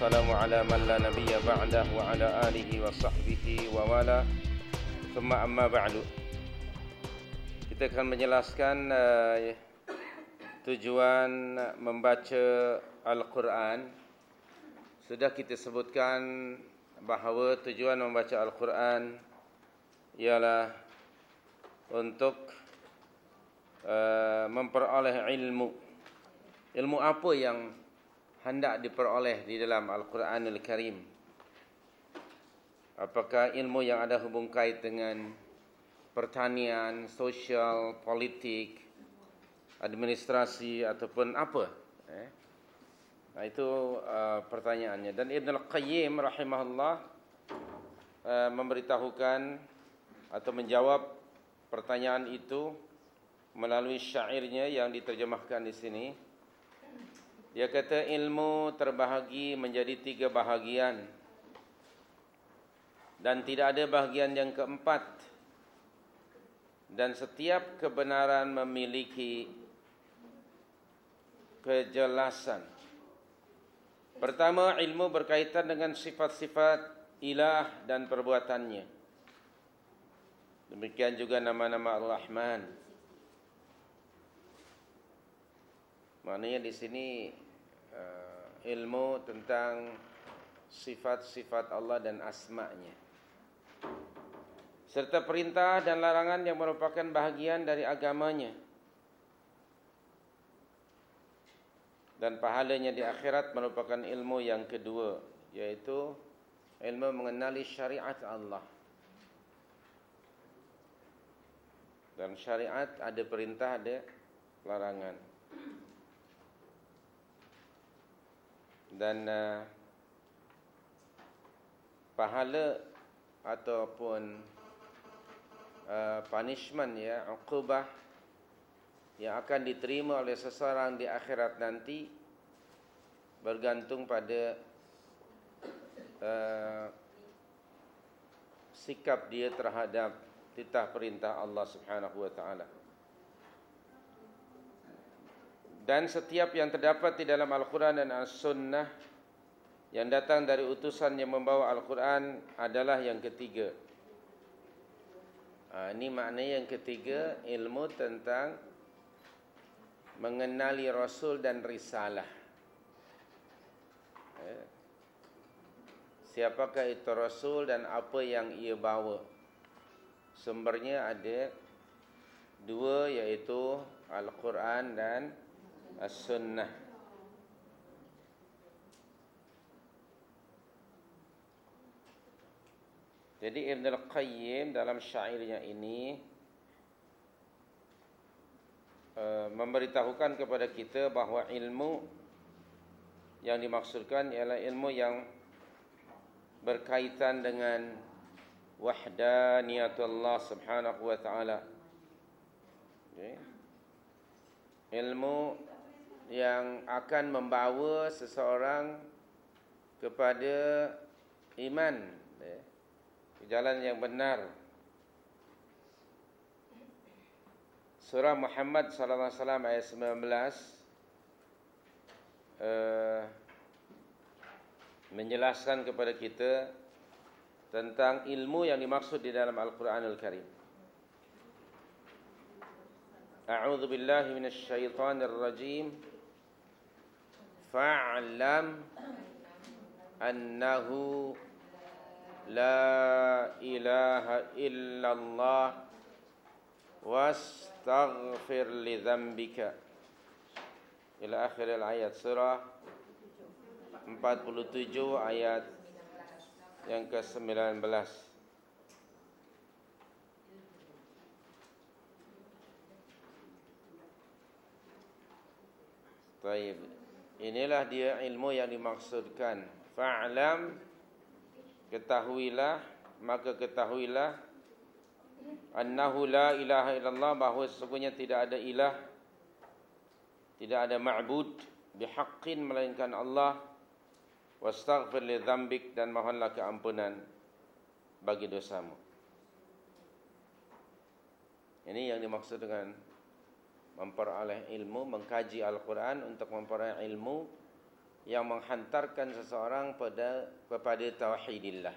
wassalamu ala man la nabiyya ba'dah wa ala alihi wa sahbihi wa wala. Thumma amma ba'du. Kita akan menjelaskan tujuan membaca Al-Quran. Sudah kita sebutkan bahawa tujuan membaca Al-Quran ialah untuk memperoleh ilmu. Ilmu apa yang hendak diperoleh di dalam Al-Quranul Karim? Apakah ilmu yang ada hubung kait dengan pertanian, sosial, politik, administrasi, ataupun apa? Nah, itu pertanyaannya. Dan Ibn Al-Qayyim rahimahullah memberitahukan atau menjawab pertanyaan itu melalui syairnya yang diterjemahkan di sini. Dia kata ilmu terbahagi menjadi 3 bahagian dan tidak ada bahagian yang keempat, dan setiap kebenaran memiliki kejelasan. Pertama, ilmu berkaitan dengan sifat-sifat ilah dan perbuatannya. Demikian juga nama-nama Ar-Rahman. Maknanya di sini ilmu tentang sifat-sifat Allah dan asma-Nya, serta perintah dan larangan yang merupakan bahagian dari agamanya, dan pahalanya di akhirat merupakan ilmu yang kedua, yaitu ilmu mengenali syariat Allah. Dan syariat ada perintah, ada larangan. Dan pahala ataupun punishment, ya, uqubah yang akan diterima oleh seseorang di akhirat nanti bergantung pada sikap dia terhadap titah perintah Allah Subhanahu wa taala. Dan setiap yang terdapat di dalam Al-Quran dan As-Sunnah yang datang dari utusan yang membawa Al-Quran adalah yang ketiga. Ini maknanya yang ketiga, ilmu tentang mengenali Rasul dan Risalah. Siapakah itu Rasul dan apa yang ia bawa? Sumbernya ada 2, yaitu Al-Quran dan As-Sunnah. Jadi Ibn Al-Qayyim dalam syairnya ini memberitahukan kepada kita bahawa ilmu yang dimaksudkan ialah ilmu yang berkaitan dengan wahdaniyatullah subhanahu wa ta'ala. Ilmu yang akan membawa seseorang kepada iman, jalan yang benar. Surah Muhammad sallallahu alaihi wasallam ayat 19 menjelaskan kepada kita tentang ilmu yang dimaksud di dalam Al-Quranul Karim. A'udzu billahi minasy syaithanir rajim. Fa'lam annahu la ilaha illallah wastaghfir li dzambika ila akhir ayat surah 47 ayat yang ke-19. Baik, inilah dia ilmu yang dimaksudkan. Fa'lam, ketahuilah, maka ketahuilah, annahu la ilaha illallah, bahawa sesungguhnya tidak ada ilah, tidak ada ma'bud bihaqqin melainkan Allah, wastaghfir li dzambik, dan mohonlah keampunan bagi dosamu. Ini yang dimaksud dengan memperoleh ilmu, mengkaji Al-Quran untuk memperoleh ilmu yang menghantarkan seseorang kepada tauhidillah.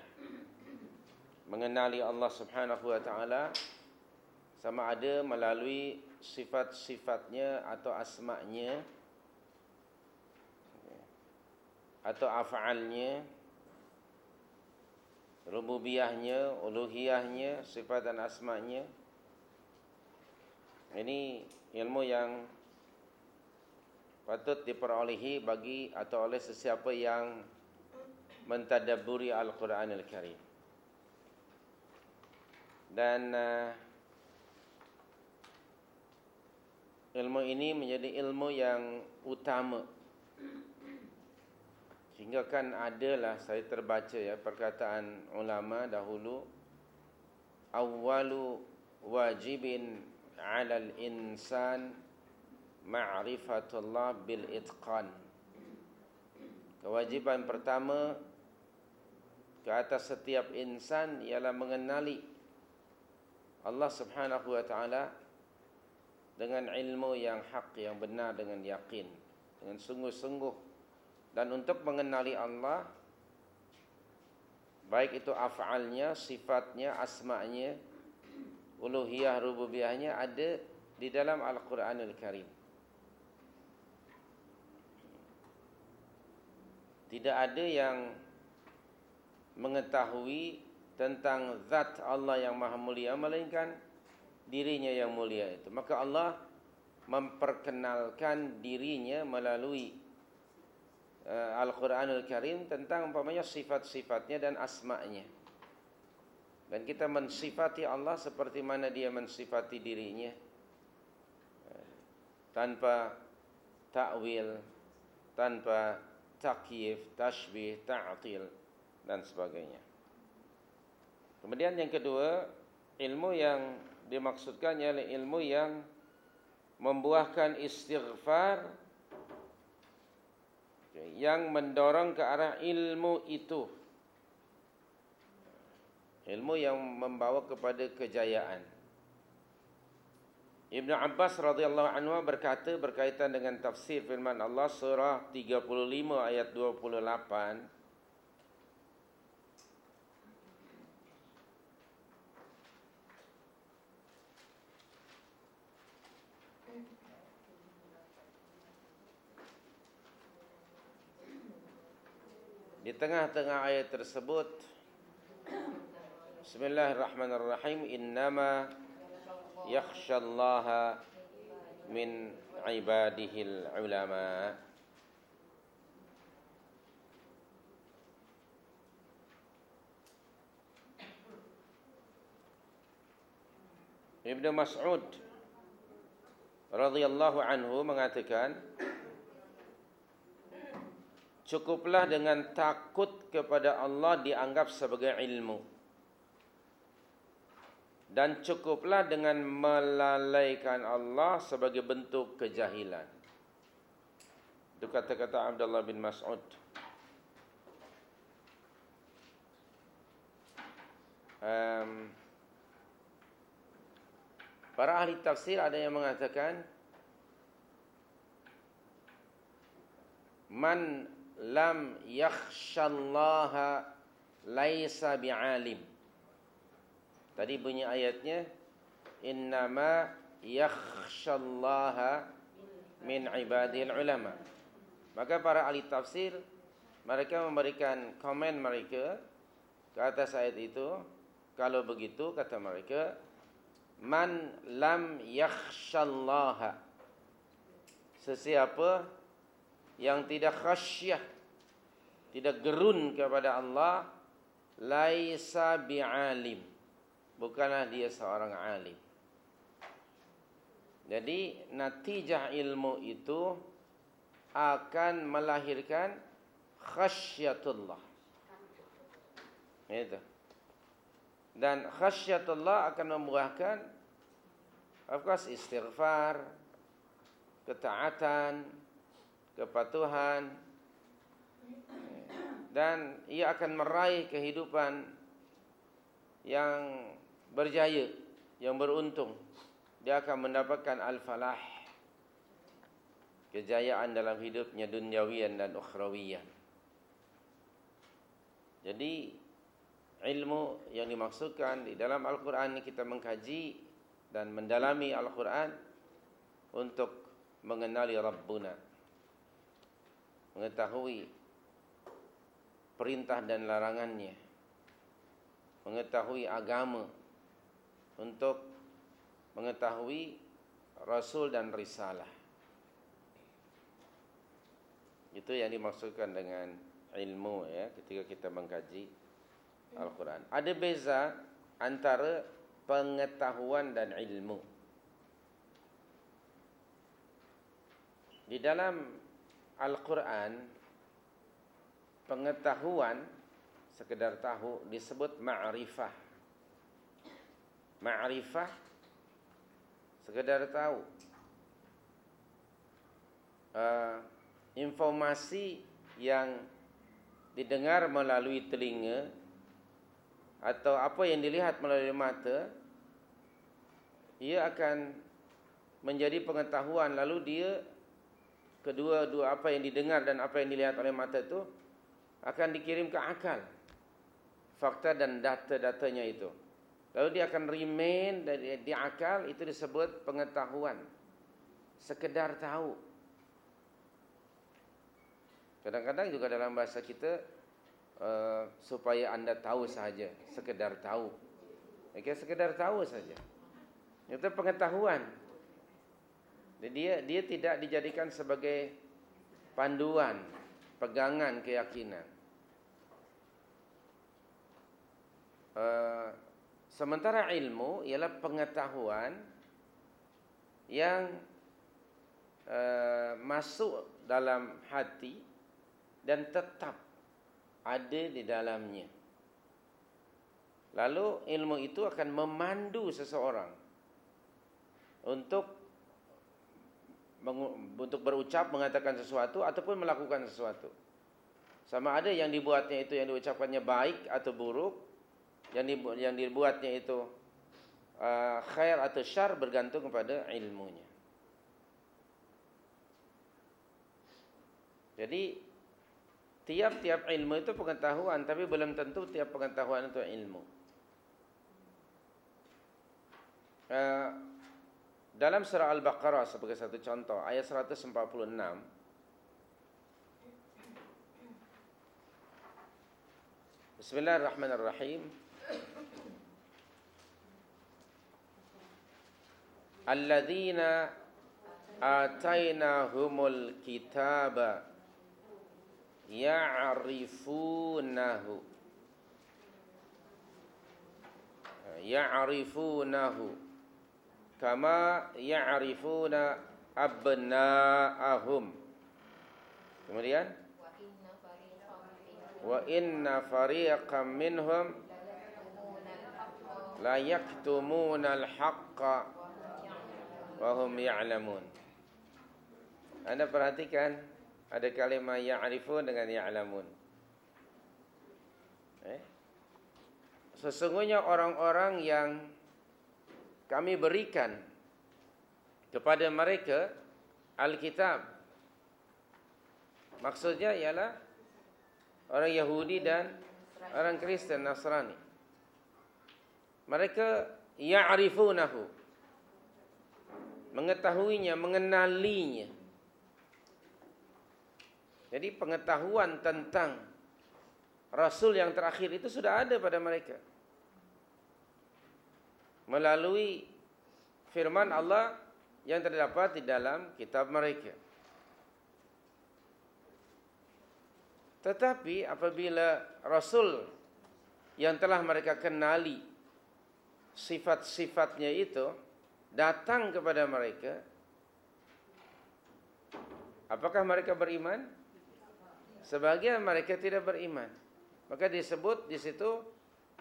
Mengenali Allah Subhanahu wa taala sama ada melalui sifat-sifatnya atau asma'nya atau af'alnya, rububiyahnya, uluhiyahnya, sifat dan asma'nya. Ini ilmu yang patut diperolehi bagi atau oleh sesiapa yang mentadabburi Al-Quranul Karim. Dan ilmu ini menjadi ilmu yang utama. Sehingga kan adalah, saya terbaca ya, perkataan ulama dahulu, awwalu wajibin 'alal insan ma'rifatullah bil itqan. Kewajiban pertama ke atas setiap insan ialah mengenali Allah Subhanahu wa taala dengan ilmu yang hak, yang benar, dengan yakin, dengan sungguh-sungguh. Dan untuk mengenali Allah, baik itu af'alnya, sifatnya, asma'nya, uluhiyah, rububiyahnya, ada di dalam Al-Quranul Karim. Tidak ada yang mengetahui tentang zat Allah yang maha mulia melainkan dirinya yang mulia itu. Maka Allah memperkenalkan dirinya melalui Al-Quranul Karim tentang umpamanya sifat-sifatnya dan asma'nya. Dan kita mensifati Allah seperti mana Dia mensifati dirinya, tanpa ta'wil, tanpa takyif, tashbih, ta'til dan sebagainya. Kemudian yang kedua, ilmu yang dimaksudkan ialah ilmu yang membuahkan istighfar, yang mendorong ke arah ilmu itu, ilmu yang membawa kepada kejayaan. Ibnu Abbas radhiyallahu anhu berkata berkaitan dengan tafsir firman Allah surah 35 ayat 28, di tengah-tengah ayat tersebut, Bismillahirrahmanirrahim, innama yakhshallaha min ibadihil ulama. Ibnu Mas'ud radhiyallahu anhu mengatakan, cukuplah dengan takut kepada Allah dianggap sebagai ilmu, dan cukuplah dengan melalaikan Allah sebagai bentuk kejahilan. Itu kata-kata Abdullah bin Mas'ud. Para ahli tafsir ada yang mengatakan, man lam yakhshallaha laisa bi'alim. Tadi bunyi ayatnya, innama yakhshallaha min ibadil ulama. Maka para ahli tafsir mereka memberikan komen mereka ke atas ayat itu. Kalau begitu, kata mereka, man lam yakhshallaha, sesiapa yang tidak khasyah, tidak gerun kepada Allah, laisa bi'alim, bukanlah dia seorang alim. Jadi natijah ilmu itu akan melahirkan khasyatullah. Itu. Dan khasyatullah akan membuahkan istighfar, ketaatan, kepatuhan, dan ia akan meraih kehidupan yang berjaya, yang beruntung. Dia akan mendapatkan al-falah. kejayaan dalam hidupnya duniawiyan dan ukhrawiyan. Jadi ilmu yang dimaksudkan di dalam Al-Quran ini kita mengkaji dan mendalami Al-Quran untuk mengenali Rabbuna, mengetahui perintah dan larangannya, mengetahui agama, untuk mengetahui Rasul dan Risalah. Itu yang dimaksudkan dengan ilmu ya, ketika kita mengkaji Al-Quran. Ada beza antara pengetahuan dan ilmu. Di dalam Al-Quran, pengetahuan, sekedar tahu, disebut ma'rifah. Ma'rifah, sekedar tahu. Informasi yang didengar melalui telinga atau apa yang dilihat melalui mata, ia akan menjadi pengetahuan. Lalu dia, kedua-dua apa yang didengar dan apa yang dilihat oleh mata itu akan dikirim ke akal, fakta dan data-datanya itu. Lalu dia akan remain di akal. Itu disebut pengetahuan, sekedar tahu. Kadang-kadang juga dalam bahasa kita, supaya anda tahu saja, sekedar tahu. Sekedar tahu saja, itu pengetahuan. Dia tidak dijadikan sebagai panduan, pegangan keyakinan. Sementara ilmu ialah pengetahuan yang masuk dalam hati dan tetap ada di dalamnya. Lalu ilmu itu akan memandu seseorang untuk berucap, mengatakan sesuatu ataupun melakukan sesuatu. Sama ada yang dibuatnya itu, yang diucapkannya baik atau buruk, yang dibuatnya itu khair atau syar, bergantung kepada ilmunya. Jadi tiap-tiap ilmu itu pengetahuan, tapi belum tentu tiap pengetahuan itu ilmu. Dalam surah Al-Baqarah sebagai satu contoh, ayat 146, Bismillahirrahmanirrahim. Alladzina atainahumul kitaba ya'rifunahu kama ya'rifuna abna'ahum. Kemudian wa inna fariqam minhum la yaktumuna al-haqqa wa hum ya'lamun. Anda perhatikan, ada kalimah ya'rifun dengan ya'lamun. Sesungguhnya orang-orang yang kami berikan kepada mereka Alkitab, maksudnya ialah orang Yahudi dan orang Kristen Nasrani. Mereka ya'rifunahu, mengetahuinya, mengenalinya. Jadi pengetahuan tentang Rasul yang terakhir itu sudah ada pada mereka melalui firman Allah yang terdapat di dalam kitab mereka. Tetapi apabila Rasul yang telah mereka kenali sifat-sifatnya itu datang kepada mereka, apakah mereka beriman? Sebagian mereka tidak beriman. Maka disebut di situ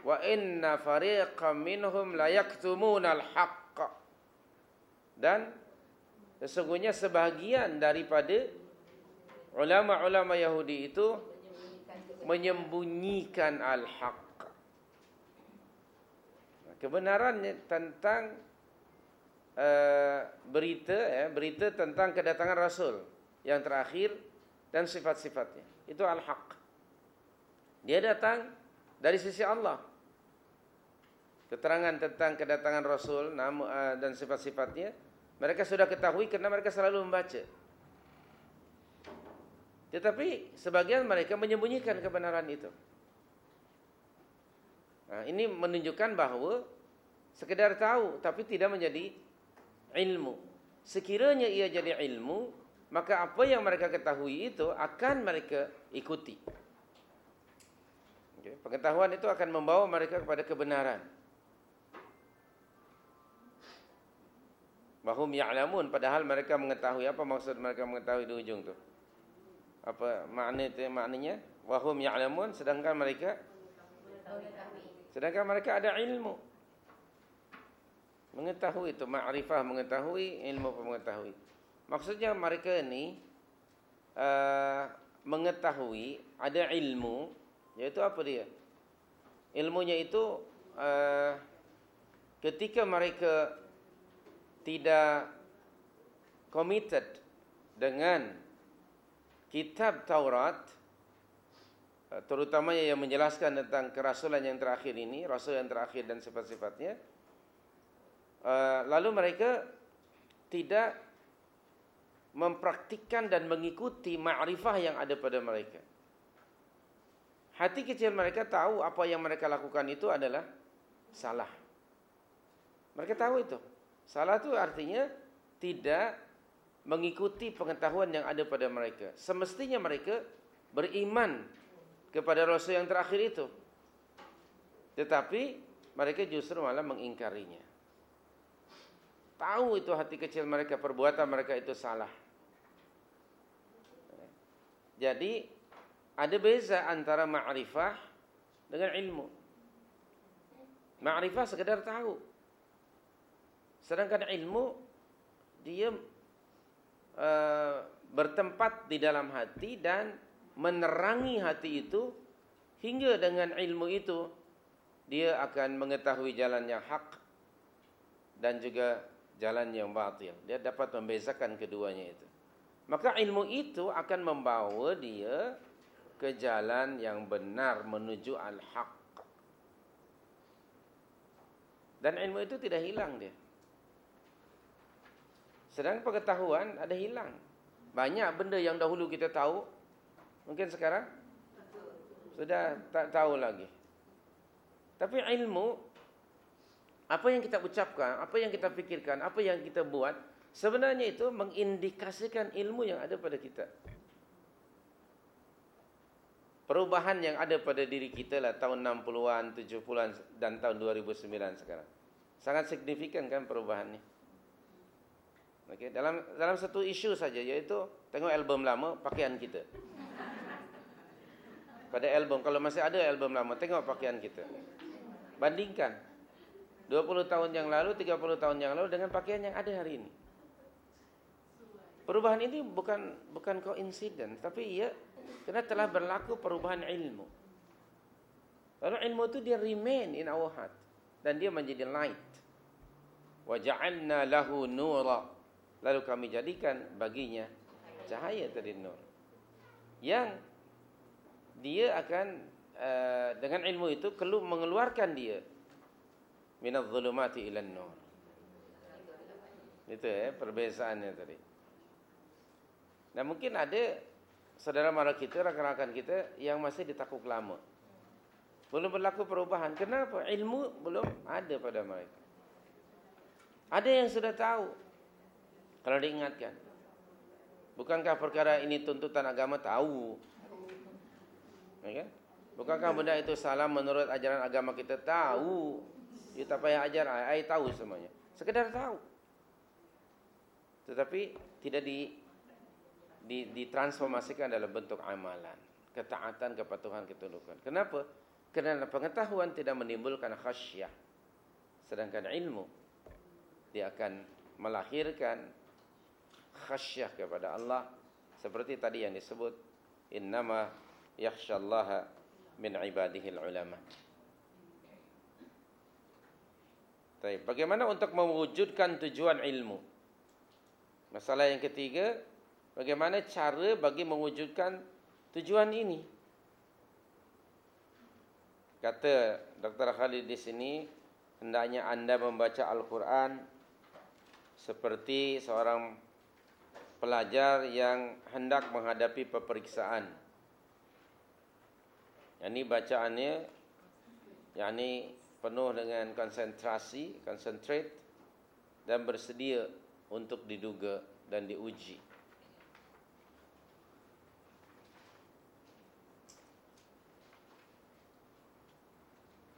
wa inna fariqam minhum la yaktumunal haqq. Dan sesungguhnya sebahagian daripada ulama-ulama Yahudi itu menyembunyikan al-haqq. Kebenaran tentang berita tentang kedatangan Rasul. yang terakhir, dan sifat-sifatnya. Itu al-haq. Dia datang dari sisi Allah. Keterangan tentang kedatangan Rasul dan sifat-sifatnya mereka sudah ketahui karena mereka selalu membaca. Tetapi sebagian mereka menyembunyikan kebenaran itu. Nah, ini menunjukkan bahwa sekedar tahu tapi tidak menjadi ilmu. Sekiranya ia jadi ilmu, maka apa yang mereka ketahui itu akan mereka ikuti. Pengetahuan itu akan membawa mereka kepada kebenaran. Wahum ya'lamun, padahal mereka mengetahui. Apa maksud mereka mengetahui di ujung tu? Apa maknanya? Wahum ya'lamun, sedangkan mereka ada ilmu. Mengetahui itu, ma'rifah mengetahui, ilmu mengetahui. Maksudnya mereka ini mengetahui, ada ilmu, yaitu apa dia? Ilmunya itu ketika mereka tidak committed dengan kitab Taurat, terutamanya yang menjelaskan tentang kerasulan yang terakhir ini, rasul yang terakhir dan sifat-sifatnya, lalu mereka tidak mempraktikkan dan mengikuti ma'rifah yang ada pada mereka. Hati kecil mereka tahu apa yang mereka lakukan itu adalah salah. Mereka tahu itu. Salah itu artinya tidak mengikuti pengetahuan yang ada pada mereka. Semestinya mereka beriman kepada Rasul yang terakhir itu. Tetapi mereka justru malah mengingkarinya. Tahu itu hati kecil mereka, perbuatan mereka itu salah. Jadi ada beza antara ma'rifah dengan ilmu. Ma'rifah sekedar tahu. Sedangkan ilmu dia bertempat di dalam hati dan menerangi hati itu, hingga dengan ilmu itu dia akan mengetahui jalan yang hak dan juga jalan yang batil. Dia dapat membezakan keduanya itu. Maka ilmu itu akan membawa dia ke jalan yang benar menuju al-haq. Dan ilmu itu tidak hilang dia. Sedang pengetahuan ada hilang. Banyak benda yang dahulu kita tahu, mungkin sekarang sudah tak tahu lagi. Tapi ilmu, apa yang kita ucapkan, apa yang kita pikirkan, apa yang kita buat, sebenarnya itu mengindikasikan ilmu yang ada pada kita. Perubahan yang ada pada diri kita lah tahun 60-an, 70-an dan tahun 2009 sekarang. Sangat signifikan kan perubahannya. Okay. Dalam satu isu saja, yaitu tengok album lama, pakaian kita. Pada album, kalau masih ada album lama, tengok pakaian kita. Bandingkan 20 tahun yang lalu, 30 tahun yang lalu dengan pakaian yang ada hari ini. Perubahan ini bukan koinsiden, tapi ia karena telah berlaku perubahan ilmu. Lalu ilmu itu dia remain in our heart dan dia menjadi light. Wa ja'alna lahu nura. Lalu kami jadikan baginya cahaya dari nur. Yang dia akan dengan ilmu itu mengeluarkan dia minadh dhulumati ilan nur. Itu perbezaannya tadi. Nah, mungkin ada saudara mara kita, rakan-rakan kita yang masih di takuk lama. Belum berlaku perubahan. Kenapa? Ilmu belum ada pada mereka. Ada yang sudah tahu. Kalau diingatkan. Bukankah perkara ini tuntutan agama? Tahu. Ya kan? Bukankah benda itu salah menurut ajaran agama kita? Tahu. Kita payah ajar, ai tahu semuanya. Sekedar tahu. Tetapi tidak ditransformasikan dalam bentuk amalan, ketaatan, kepatuhan, ketundukan. Kenapa? Karena pengetahuan tidak menimbulkan khasyah. Sedangkan ilmu dia akan melahirkan khasyah kepada Allah, seperti tadi yang disebut innama yakhsyallaha min ibadihil ulama. Baik, bagaimana untuk mewujudkan tujuan ilmu? Masalah yang ketiga, bagaimana cara bagi mewujudkan tujuan ini. Kata Dr. Khalid di sini, hendaknya anda membaca Al-Quran seperti seorang pelajar yang hendak menghadapi peperiksaan. Ini bacaannya penuh dengan konsentrasi, concentrate, dan bersedia untuk diduga dan diuji.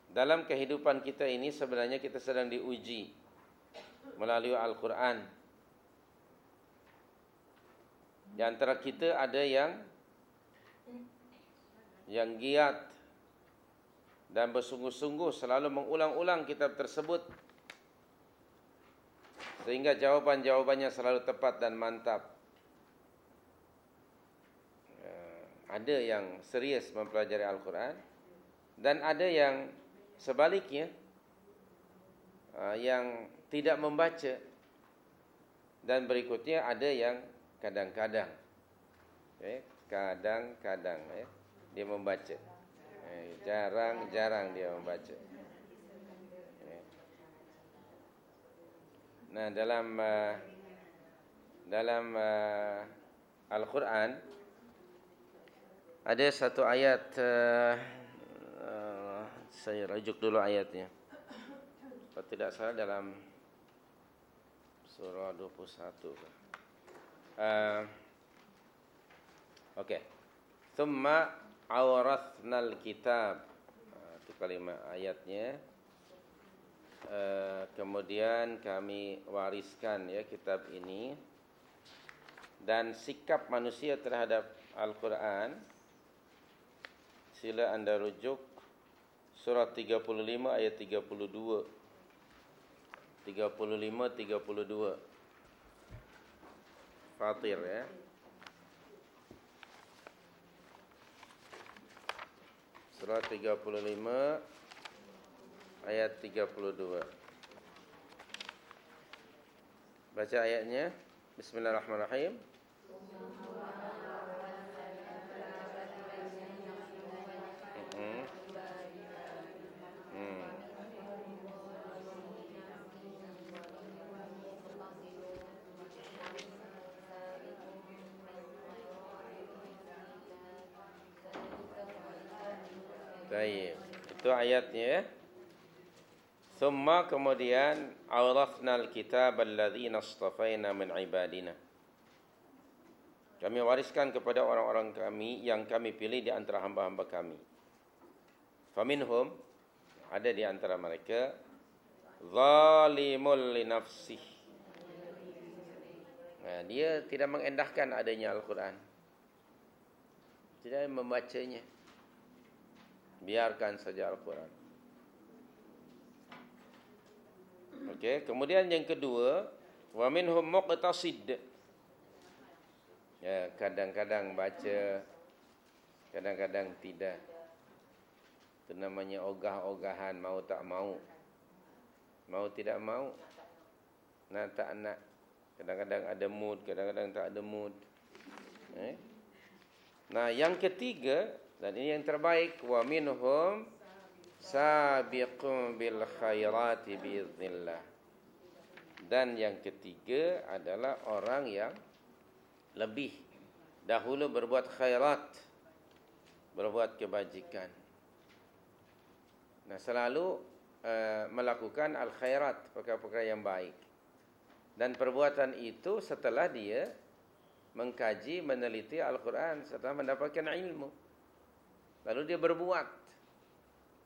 Dalam kehidupan kita ini sebenarnya kita sedang diuji melalui Al-Quran. Di antara kita ada yang giat dan bersungguh-sungguh selalu mengulang-ulang kitab tersebut, sehingga jawaban-jawabannya selalu tepat dan mantap. Ada yang serius mempelajari Al-Quran, dan ada yang sebaliknya, yang tidak membaca. Dan berikutnya ada yang kadang-kadang, kadang-kadang dia membaca, jarang-jarang dia membaca. Nah, dalam Al-Quran ada satu ayat, saya rujuk dulu ayatnya. Kalau tidak salah dalam surah 21. Okey. Tsumma awrathnal kitab. Itu kalimat ayatnya. Kemudian kami wariskan kitab ini. Dan sikap manusia terhadap Al-Quran, sila anda rujuk surah 35 ayat 32. 35-32 Fatir surah 35 ayat 32. Baca ayatnya. Bismillahirrahmanirrahim. Baik, itu ayatnya. Thumma, kemudian, awrathnal kitab alladhina astafaina min ibadina. Kami wariskan kepada orang-orang kami yang kami pilih di antara hamba-hamba kami. Faminhum, ada di antara mereka, zalimul li nafsih. Nah, dia tidak mengendahkan adanya Al-Quran, tidak membacanya. Biarkan saja Al-Quran. Okey, kemudian yang kedua, wa minhum muqtasid. Ya, kadang-kadang baca, kadang-kadang tidak. Itu namanya ogah-ogahan, mau tak mau. Mau tidak mau. Nak tak nak. Kadang-kadang ada mood, kadang-kadang tak ada mood. Nah, yang ketiga, dan ini yang terbaik, wa minhum sabiqun bil khairati biiznillah. Dan yang ketiga adalah orang yang lebih dahulu berbuat khairat, berbuat kebajikan. Nah, selalu melakukan al-khairat, perkara-perkara yang baik. Dan perbuatan itu setelah dia mengkaji, meneliti Al-Quran, setelah mendapatkan ilmu. Lalu dia berbuat,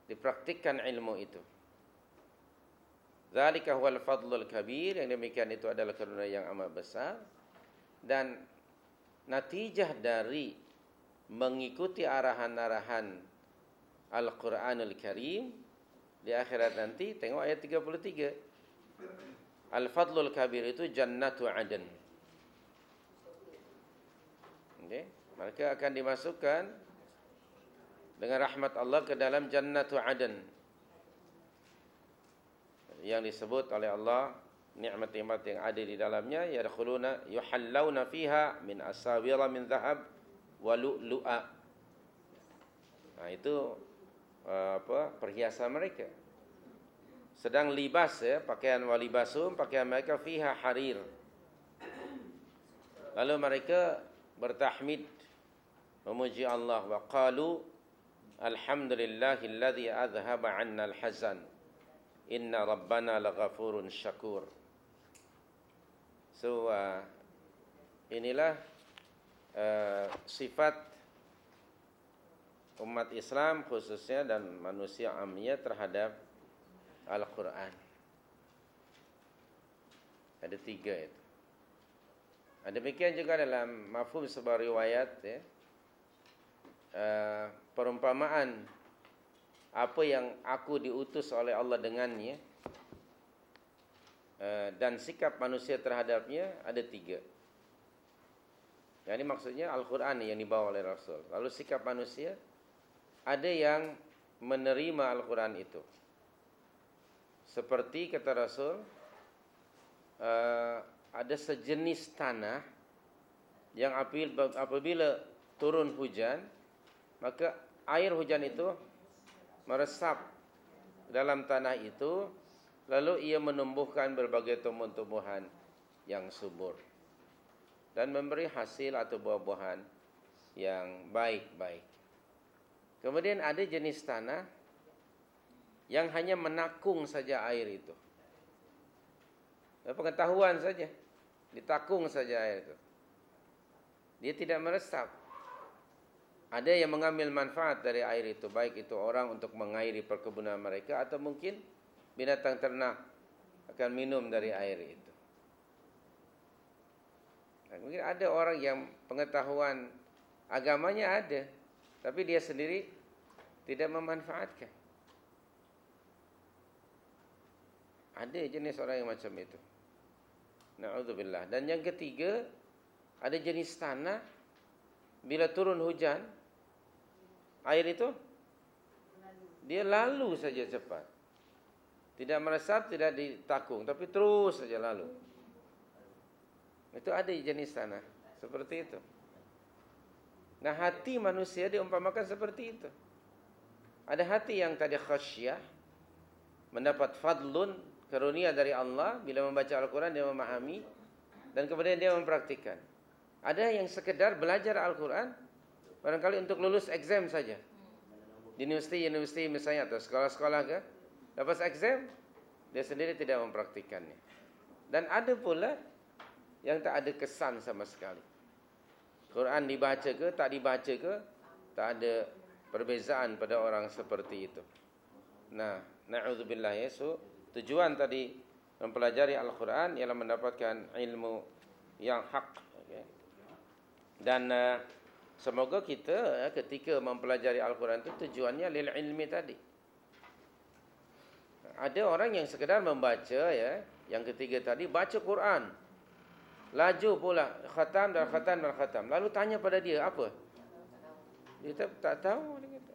dipraktikkan ilmu itu. Zalika huwal fadlul kabir, yang demikian itu adalah karunia yang amat besar. Dan natijah dari mengikuti arahan-arahan Al-Quranul Karim di akhirat nanti, tengok ayat 33. Al-fadlul kabir itu jannatu aden. Okay. Mereka akan dimasukkan dengan rahmat Allah ke dalam jannatu aden, yang disebut oleh Allah nikmat-nikmat yang ada di dalamnya, yadkhuluna yuhallawna fiha min asawira min dhahab wa lu'lu'a. Nah, itu perhiasan mereka. Sedang libas, pakaian walibasum, pakaian mereka fiha harir. Lalu mereka bertahmid, memuji Allah, wa qalu alhamdulillahilladzi adhhaba 'anna al-hazan inna rabbana laghafurun syakur. So inilah sifat umat Islam khususnya dan manusia amnya terhadap Al-Quran. Ada 3 itu. Demikian juga dalam mafhum sebuah riwayat, perumpamaan apa yang aku diutus oleh Allah dengannya, dan sikap manusia terhadapnya ada 3. Yang ini maksudnya Al-Quran yang dibawa oleh Rasul. Lalu sikap manusia, ada yang menerima Al-Quran itu. Seperti kata Rasul, ada sejenis tanah yang apabila turun hujan, maka air hujan itu meresap dalam tanah itu, lalu ia menumbuhkan berbagai tumbuh-tumbuhan yang subur dan memberi hasil atau buah-buahan yang baik-baik. Kemudian ada jenis tanah yang hanya menakung saja air itu. Pengetahuan saja, ditakung saja air itu. Dia tidak meresap. Ada yang mengambil manfaat dari air itu, baik itu orang untuk mengairi perkebunan mereka, atau mungkin binatang ternak akan minum dari air itu. Dan mungkin ada orang yang pengetahuan agamanya ada, tapi dia sendiri tidak memanfaatkan. Ada jenis orang yang macam itu. Na'udzubillah. Dan yang ketiga, ada jenis tanah, bila turun hujan, air itu dia lalu saja cepat. Tidak meresap, tidak ditakung, tapi terus saja lalu. Itu ada jenis tanah seperti itu. Nah, hati manusia diumpamakan seperti itu. Ada hati yang tadi khasyah, mendapat fadlun, karunia dari Allah, bila membaca Al-Quran dia memahami, dan kemudian dia mempraktikkan. Ada yang sekedar belajar Al-Quran, barangkali untuk lulus exam saja. Di universiti misalnya, atau sekolah-sekolah ke, lepas exam, dia sendiri tidak mempraktikannya. Dan ada pula yang tak ada kesan sama sekali. Quran dibaca ke, tak dibaca ke, tak ada perbezaan pada orang seperti itu. Nah, na'udzubillah ya. So, tujuan tadi mempelajari Al-Quran ialah mendapatkan ilmu yang hak. Okay. Dan semoga kita ketika mempelajari Al-Quran itu tujuannya lil ilmi tadi. Ada orang yang sekedar membaca, ya, yang ketiga tadi, baca Quran, laju pula khatam dan khatam dan khatam. Lalu tanya pada dia, apa? Dia tak tahu. Dia kata,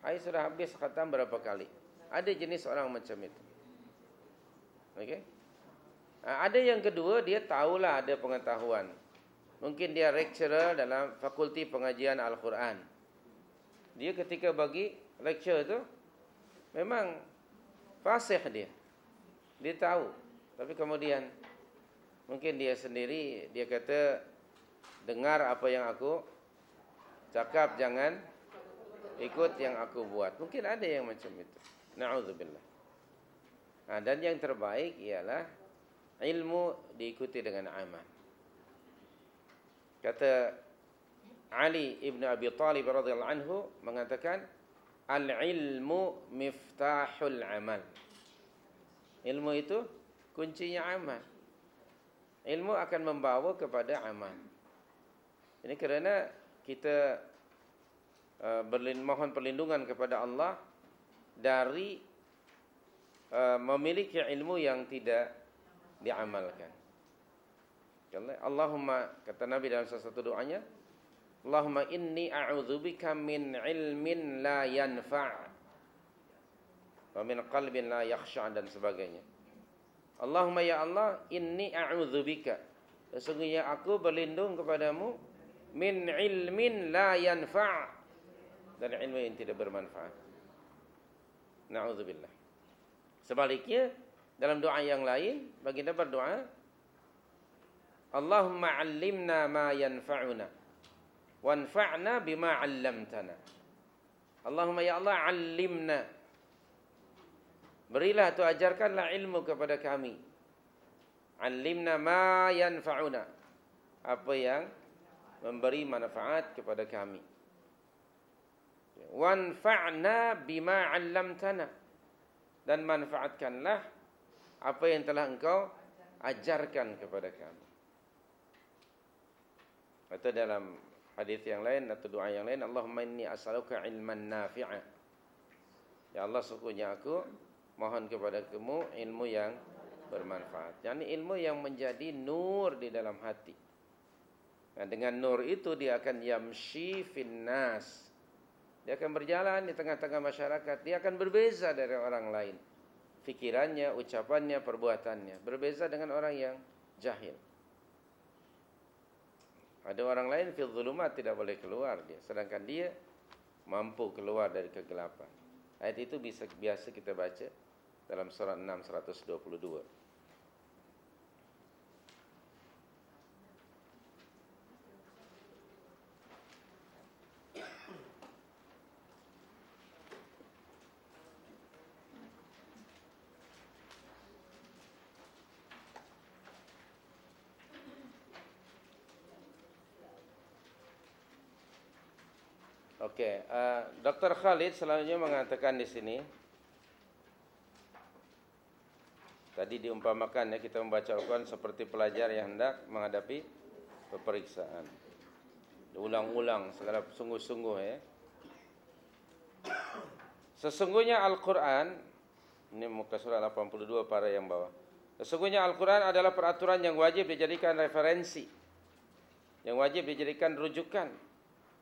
saya sudah habis khatam berapa kali. Ada jenis orang macam itu. Okey. Ada yang kedua, dia tahulah ada pengetahuan. Mungkin dia lecturer dalam fakulti pengajian Al-Quran. Dia ketika bagi lecture tu, memang fasih dia. Dia tahu. Tapi kemudian, mungkin dia sendiri, dia kata, dengar apa yang aku cakap, jangan ikut yang aku buat. Mungkin ada yang macam itu. Na'udzubillah. Dan yang terbaik ialah ilmu diikuti dengan amal. Kata Ali ibn Abi Talib radhiyallahu anhu mengatakan, al-ilmu miftahul amal. Ilmu itu kuncinya amal. Ilmu akan membawa kepada amal. Ini kerana kita mohon perlindungan kepada Allah dari memiliki ilmu yang tidak diamalkan. Allahumma, kata Nabi dalam salah satu doanya, Allahumma inni a'udzubika min ilmin la yanfa' wa min qalbin la yakhsha' dan sebagainya. Allahumma ya Allah, inni a'udzubika. Sesungguhnya aku berlindung kepadamu min ilmin la yanfa', dari ilmu yang tidak bermanfaat. Na'udzubillah. Sebaliknya, dalam doa yang lain, baginda berdoa, Allahumma 'allimna ma yanfa'una wanfa'na bima 'allamtana. Allahumma ya Allah, 'allimna. Berilah atau ajarkanlah ilmu kepada kami. 'Allimna ma yanfa'una. Apa yang memberi manfaat kepada kami. Wanfa'na bima 'allamtana. Dan manfaatkanlah apa yang telah engkau ajarkan kepada kami. Atau dalam hadis yang lain atau doa yang lain, Allahumma inni as'aluka ilman nafi'a. Ya Allah, sesungguhnya aku mohon kepada kamu ilmu yang bermanfaat. Yani ilmu yang menjadi nur di dalam hati. Nah, dengan nur itu dia akan yamshi finnas. Dia akan berjalan di tengah-tengah masyarakat. Dia akan berbeza dari orang lain. Fikirannya, ucapannya, perbuatannya. Berbeza dengan orang yang jahil. Ada orang lain fil zulumat tidak boleh keluar dia. Sedangkan dia mampu keluar dari kegelapan. Ayat itu biasa kita baca dalam surah 6 122. Okey, Dr. Khalid selalunya mengatakan di sini, tadi diumpamakan ya, kita membaca Al-Quran seperti pelajar yang hendak menghadapi peperiksaan. Diulang-ulang segala sungguh-sungguh ya. Sesungguhnya Al-Quran, ini muka surah 82 para yang bawah. Sesungguhnya Al-Quran adalah peraturan yang wajib dijadikan referensi, yang wajib dijadikan rujukan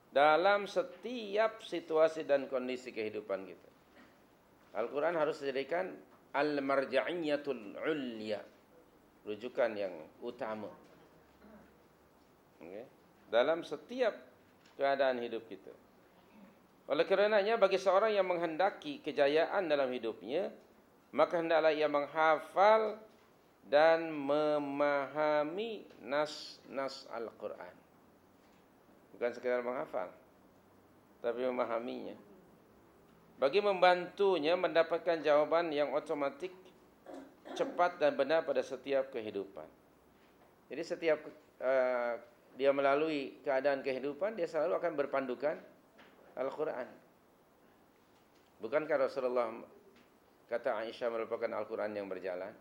dalam setiap situasi dan kondisi kehidupan kita. Al-Quran harus dijadikan al-marja'iyyatul ulya, rujukan yang utama. Okay. Dalam setiap keadaan hidup kita. Oleh karenanya, bagi seorang yang menghendaki kejayaan dalam hidupnya, maka hendaklah ia menghafal dan memahami nas-nas Al-Quran. Bukan sekadar menghafal, tapi memahaminya. Bagi membantunya mendapatkan jawaban yang otomatik, cepat dan benar pada setiap kehidupan. Jadi setiap dia melalui keadaan kehidupan, dia selalu akan berpandukan Al-Quran. Bukankah Rasulullah kata Aisyah merupakan Al-Quran yang berjalan?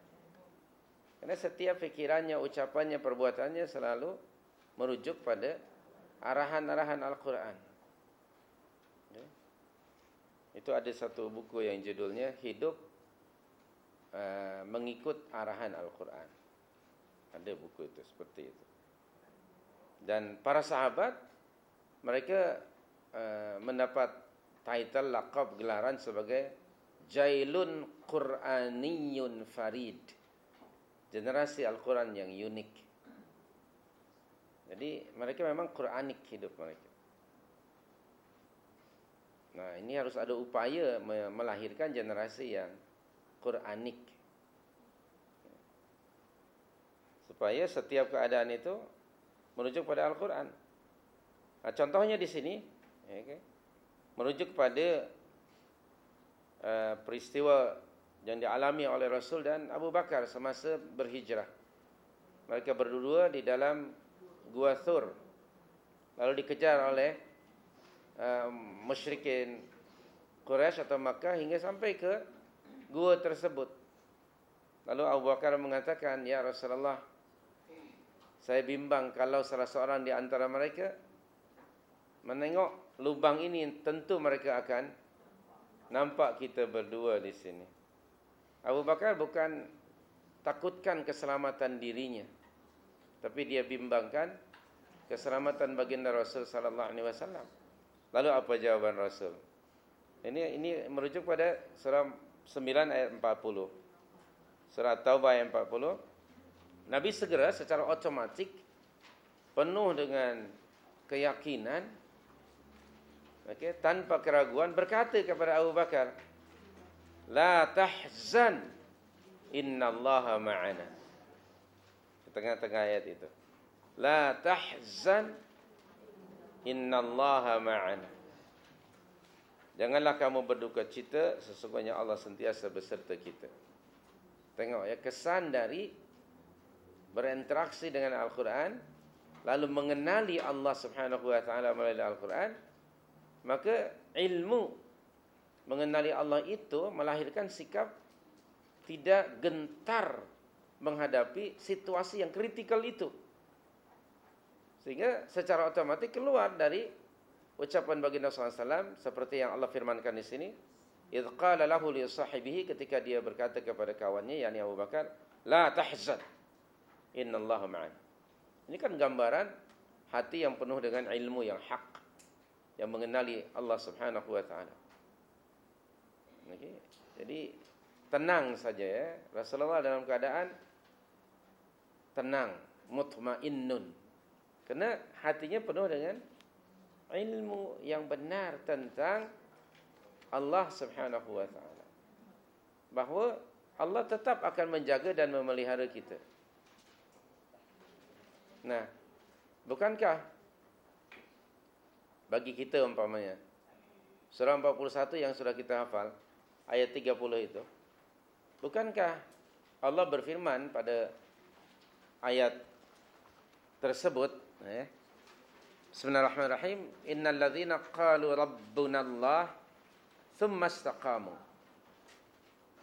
Karena setiap fikirannya, ucapannya, perbuatannya selalu merujuk pada arahan-arahan Al-Quran. Ya. Itu ada satu buku yang judulnya Hidup Mengikut Arahan Al-Quran. Ada buku itu seperti itu. Dan para sahabat, mereka mendapat title, laqab, gelaran sebagai Jailun Qur'aniyun Farid, generasi Al-Quran yang unik. Jadi mereka memang Quranik hidup mereka. Nah, ini harus ada upaya melahirkan generasi yang Quranik, supaya setiap keadaan itu merujuk pada Al-Quran. Nah, contohnya di sini, okay, merujuk pada peristiwa yang dialami oleh Rasul dan Abu Bakar semasa berhijrah. Mereka berdua di dalam Gua Thur, lalu dikejar oleh musyrikin Quraisy atau Makkah hingga sampai ke gua tersebut. Lalu Abu Bakar mengatakan, "Ya Rasulullah, saya bimbang kalau salah seorang di antara mereka menengok lubang ini, tentu mereka akan nampak kita berdua di sini." Abu Bakar bukan takutkan keselamatan dirinya, tapi dia bimbangkan keselamatan baginda Rasul sallallahu alaihi wasallam. Lalu apa jawaban Rasul? Ini merujuk pada surah 9 ayat 40. Surah Taubah ayat 40. Nabi segera secara otomatik penuh dengan keyakinan, tanpa keraguan berkata kepada Abu Bakar, "La tahzan, innallaha ma'ana." Di tengah-tengah ayat itu. La tahzan, innallaha ma'ana. Janganlah kamu berduka cita, sesungguhnya Allah sentiasa beserta kita. Tengok ya, kesan dari berinteraksi dengan Al-Quran, lalu mengenali Allah Subhanahu wa taala melalui Al-Quran, maka ilmu mengenali Allah itu melahirkan sikap tidak gentar menghadapi situasi yang kritikal itu. Sehingga secara otomatis keluar dari ucapan baginda SAW seperti yang Allah firmankan di sini, idz qala lahu li sahibihi, ketika dia berkata kepada kawannya yakni Abu Bakar, la tahzan, innallaha ma'ana. Ini kan gambaran hati yang penuh dengan ilmu yang hak, yang mengenali Allah Subhanahu wa taala. Okay. Jadi tenang saja ya. Rasulullah dalam keadaan tenang, mutmainnun. Karena hatinya penuh dengan ilmu yang benar tentang Allah Subhanahu wa taala. Bahawa Allah tetap akan menjaga dan memelihara kita. Nah, bukankah bagi kita umpamanya surah 41 yang sudah kita hafal, ayat 30 itu, bukankah Allah berfirman pada ayat tersebut, Bismillahirrahmanirrahim, innal ladzina qalu rabbunallah tsumma istaqamu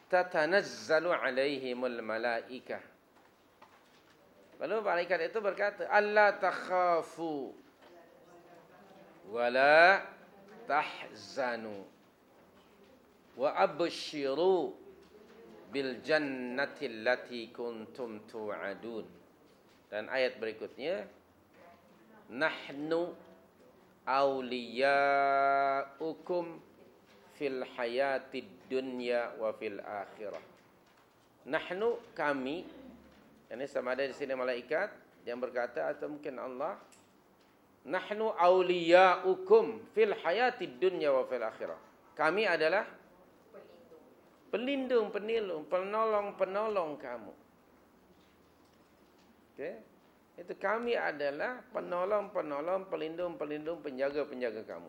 tatanazzalu alaihimul malaikah. Lalu malaikat itu berkata, alla takhafu wala tahzanu wa abshiru bil jannati allati kuntum tu'adun. Dan ayat berikutnya, nahnu awliyaukum fil hayatid dunya wa fil akhirah. Nahnu, kami, ini sama ada di sini malaikat yang berkata atau mungkin Allah, nahnu awliyaukum fil hayatid dunya wa fil akhirah. Kami adalah pelindung, penolong kamu. Okay. Itu kami adalah penolong, pelindung, penjaga kamu.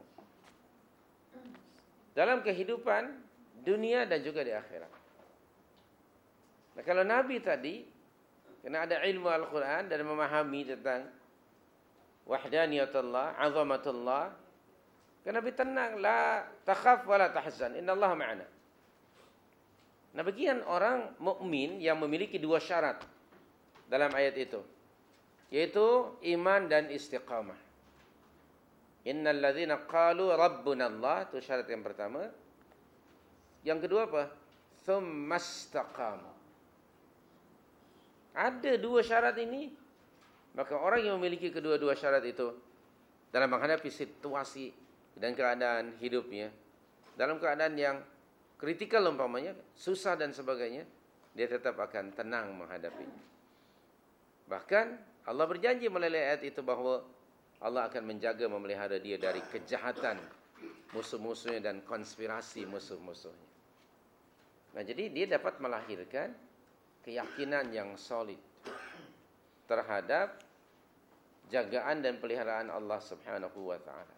Dalam kehidupan dunia dan juga di akhirat. Nah, kalau Nabi tadi, kena ada ilmu Al-Quran dan memahami tentang wahdaniyatullah, azamatullah, kan Nabi tenang, la takhaf wa la tahzan, innallaha ma'ana. Nah, bagian orang mukmin yang memiliki dua syarat dalam ayat itu, yaitu iman dan istiqamah. Innal ladzina qalu rabbunallah, itu syarat yang pertama. Yang kedua apa? Tsumastaqamu. Ada dua syarat ini, maka orang yang memiliki kedua-dua syarat itu dalam menghadapi situasi dan keadaan hidupnya, dalam keadaan yang kritikal umpamanya, susah dan sebagainya, dia tetap akan tenang menghadapinya. Bahkan Allah berjanji melalui ayat itu bahawa Allah akan menjaga, memelihara dia dari kejahatan musuh-musuhnya dan konspirasi musuh-musuhnya. Nah, jadi dia dapat melahirkan keyakinan yang solid terhadap jagaan dan peliharaan Allah Subhanahu wa taala.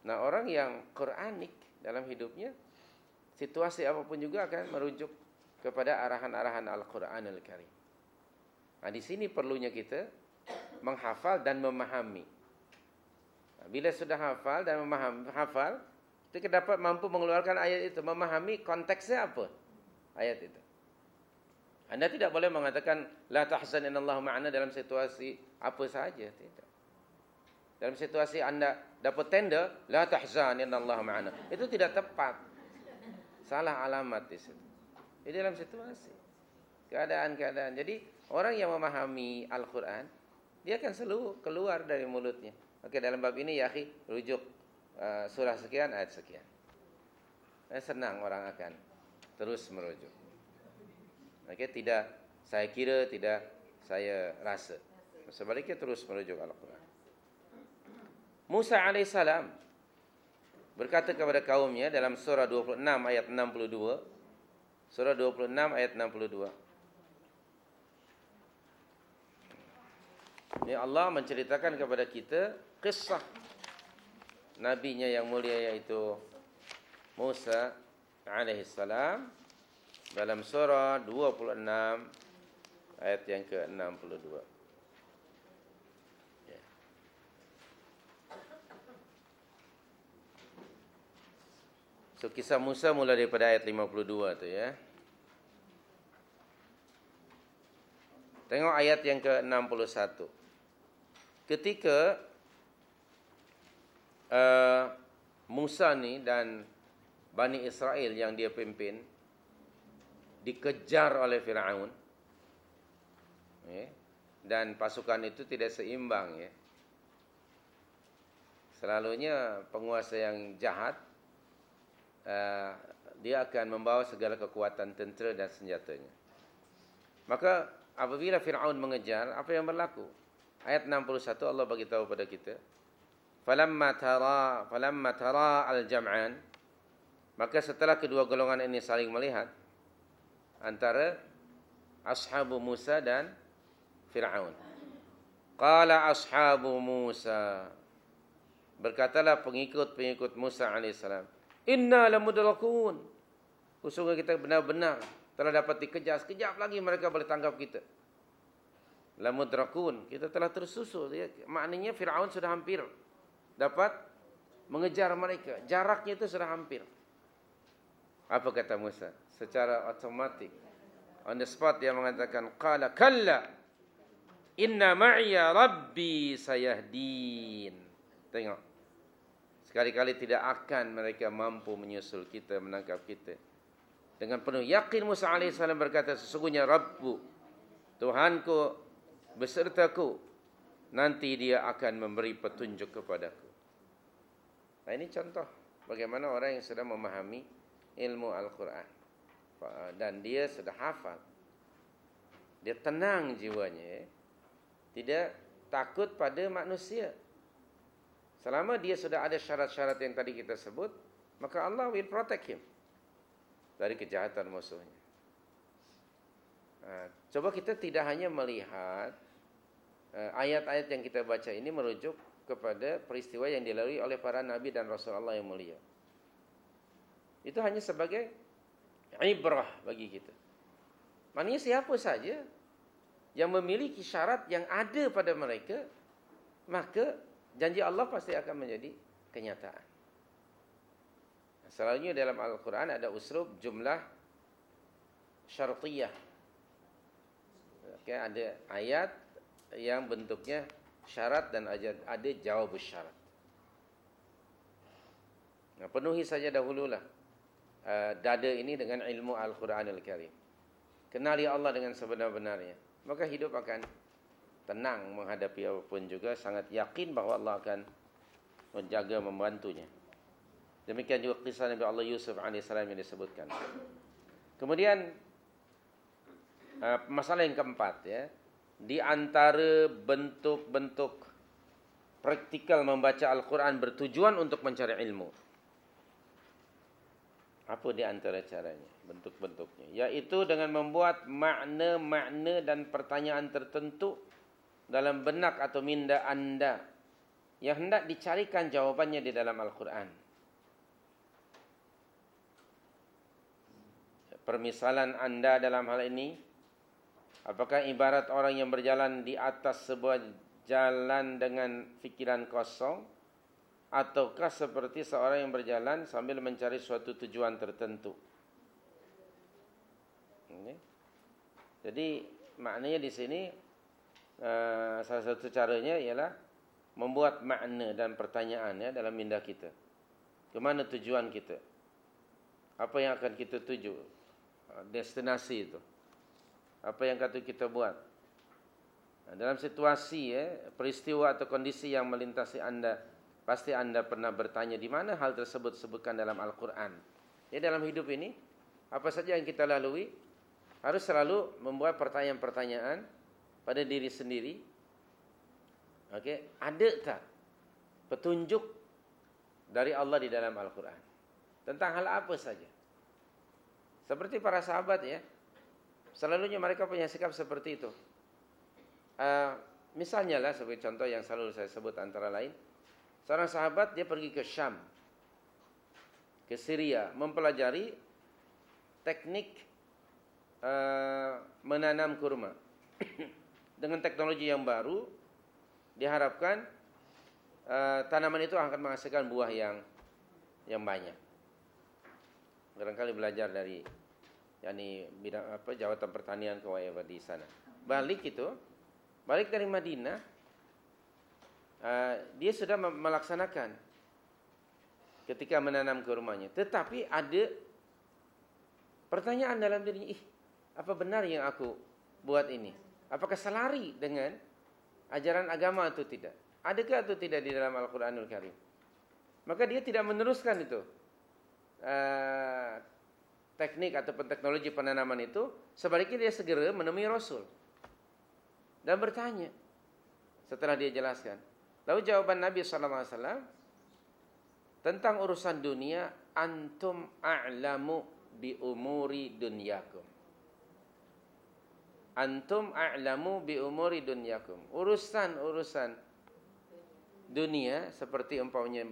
Nah, orang yang Quranik dalam hidupnya, situasi apapun juga akan merujuk kepada arahan-arahan Al-Qur'anul Karim. Nah, di sini perlunya kita menghafal dan memahami. Nah, bila sudah hafal dan hafal, kita dapat mampu mengeluarkan ayat itu, memahami konteksnya apa ayat itu. Anda tidak boleh mengatakan la tahzan innallaha ma'ana dalam situasi apa saja, tidak. Dalam situasi Anda dapat tender, la tahzan innallaha ma'ana, itu tidak tepat. Salah alamat di situ. Di dalam situasi keadaan-keadaan. Jadi orang yang memahami Al-Quran, dia akan selalu keluar dari mulutnya. Oke, dalam bab ini ya akhi, rujuk surah sekian, ayat sekian. Senang orang akan terus merujuk. Okey, tidak saya kira, tidak saya rasa. Sebaliknya terus merujuk Al-Quran. Musa alaihissalam berkata kepada kaumnya dalam surah 26 ayat 62. Surah 26 ayat 62. Ini Allah menceritakan kepada kita kisah nabinya yang mulia yaitu Musa alaihissalam dalam surah 26 ayat yang ke-62. So kisah Musa mula daripada ayat 52 tu ya. Tengok ayat yang ke-61. Ketika Musa ni dan Bani Israel yang dia pimpin dikejar oleh Firaun, dan pasukan itu tidak seimbang ya. Selalunya penguasa yang jahat dia akan membawa segala kekuatan tentera dan senjatanya. Maka apabila Firaun mengejar, apa yang berlaku? Ayat 61 Allah bagi tahu pada kita, falamma tara al-jam'an, maka setelah kedua golongan ini saling melihat antara ashabu Musa dan Firaun. Qala ashabu Musa, berkatalah pengikut-pengikut Musa alaihissalam, inna lamudrakun, sesungguhnya kita benar-benar telah dapat dikejar, sekejap lagi mereka boleh tangkap kita. Lamudrakun, kita telah tersusul ya. Maknanya Firaun sudah hampir dapat mengejar mereka, jaraknya itu sudah hampir. Apa kata Musa? Secara otomatik, on the spot dia mengatakan, qala kalla inna ma'iya rabbi sayahdin. Tengok, sekali-kali tidak akan mereka mampu menyusul kita, menangkap kita. Dengan penuh yakin Musa alaihissalam berkata, sesungguhnya Rabbu, Tuhanku besertaku, nanti dia akan memberi petunjuk kepadaku. Nah, ini contoh bagaimana orang yang sudah memahami ilmu Al-Quran dan dia sudah hafal, dia tenang jiwanya, tidak takut pada manusia. Selama dia sudah ada syarat-syarat yang tadi kita sebut, maka Allah will protect him dari kejahatan musuhnya. Coba kita tidak hanya melihat ayat-ayat yang kita baca ini merujuk kepada peristiwa yang dilalui oleh para nabi dan rasul Allah yang mulia. Itu hanya sebagai ibrah bagi kita. Maknanya siapa saja yang memiliki syarat yang ada pada mereka, maka janji Allah pasti akan menjadi kenyataan. Selalunya dalam Al-Quran ada uslub jumlah syartiyah. Okay, ada ayat yang bentuknya syarat dan ada jawab syarat. Nah, penuhi saja dahululah dada ini dengan ilmu Al-Quranul Karim. Kenali Allah dengan sebenar-benarnya, maka hidup akan tenang menghadapi apapun juga, sangat yakin bahawa Allah akan menjaga, membantunya. Demikian juga kisah Nabi Allah Yusuf AS yang disebutkan. Kemudian masalah yang keempat ya, di antara bentuk-bentuk praktikal membaca Al-Quran bertujuan untuk mencari ilmu. Apa di antara caranya, bentuk-bentuknya? Yaitu dengan membuat makna-makna dan pertanyaan tertentu dalam benak atau minda anda yang hendak dicarikan jawabannya di dalam Al-Quran. Permisalan anda dalam hal ini, apakah ibarat orang yang berjalan di atas sebuah jalan dengan fikiran kosong, ataukah seperti seorang yang berjalan sambil mencari suatu tujuan tertentu? Okay. Jadi maknanya di sini salah satu caranya ialah membuat makna dan pertanyaan ya dalam minda kita. Kemana tujuan kita? Apa yang akan kita tuju? Destinasi itu. Apa yang kata kita buat? Dalam situasi peristiwa atau kondisi yang melintasi anda, pasti anda pernah bertanya di mana hal tersebut disebutkan dalam Al-Quran. Ya, dalam hidup ini apa saja yang kita lalui, harus selalu membuat pertanyaan-pertanyaan pada diri sendiri. Okey, ada tak petunjuk dari Allah di dalam Al-Quran tentang hal apa saja? Seperti para sahabat ya, selalunya mereka punya sikap seperti itu. Misalnya lah, sebagai contoh yang selalu saya sebut antara lain, seorang sahabat dia pergi ke Syam, ke Syria, mempelajari teknik menanam kurma. Dengan teknologi yang baru, diharapkan tanaman itu akan menghasilkan buah yang banyak. Barangkali belajar dari bidang jawatan pertanian ke di sana. Balik dari Madinah, dia sudah melaksanakan ketika menanam kurmanya. Tetapi ada pertanyaan dalam dirinya, apa benar yang aku buat ini? Apakah selari dengan ajaran agama atau tidak? Adakah atau tidak di dalam Al-Quranul Karim? Maka dia tidak meneruskan itu teknik ataupun teknologi penanaman itu. Sebaliknya dia segera menemui Rasul dan bertanya setelah dia jelaskan. Lalu jawaban Nabi SAW tentang urusan dunia, antum a'lamu bi umuri dunyakum. Antum a'lamu bi umuri dunyakum. Urusan dunia seperti umpamanya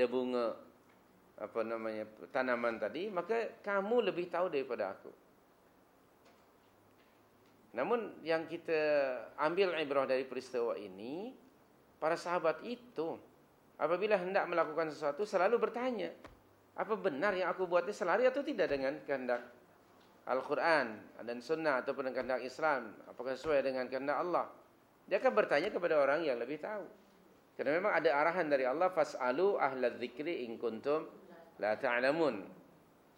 bunga tanaman tadi, maka kamu lebih tahu daripada aku. Namun yang kita ambil ibrah dari peristiwa ini, para sahabat itu apabila hendak melakukan sesuatu selalu bertanya, apa benar yang aku buat ini selari atau tidak dengan kehendak Al-Quran dan Sunnah ataupun dengan kehendak Islam, apakah sesuai dengan kehendak Allah? Dia akan bertanya kepada orang yang lebih tahu. Karena memang ada arahan dari Allah, fas'alu ahlal dzikri in kuntum la ta'lamun.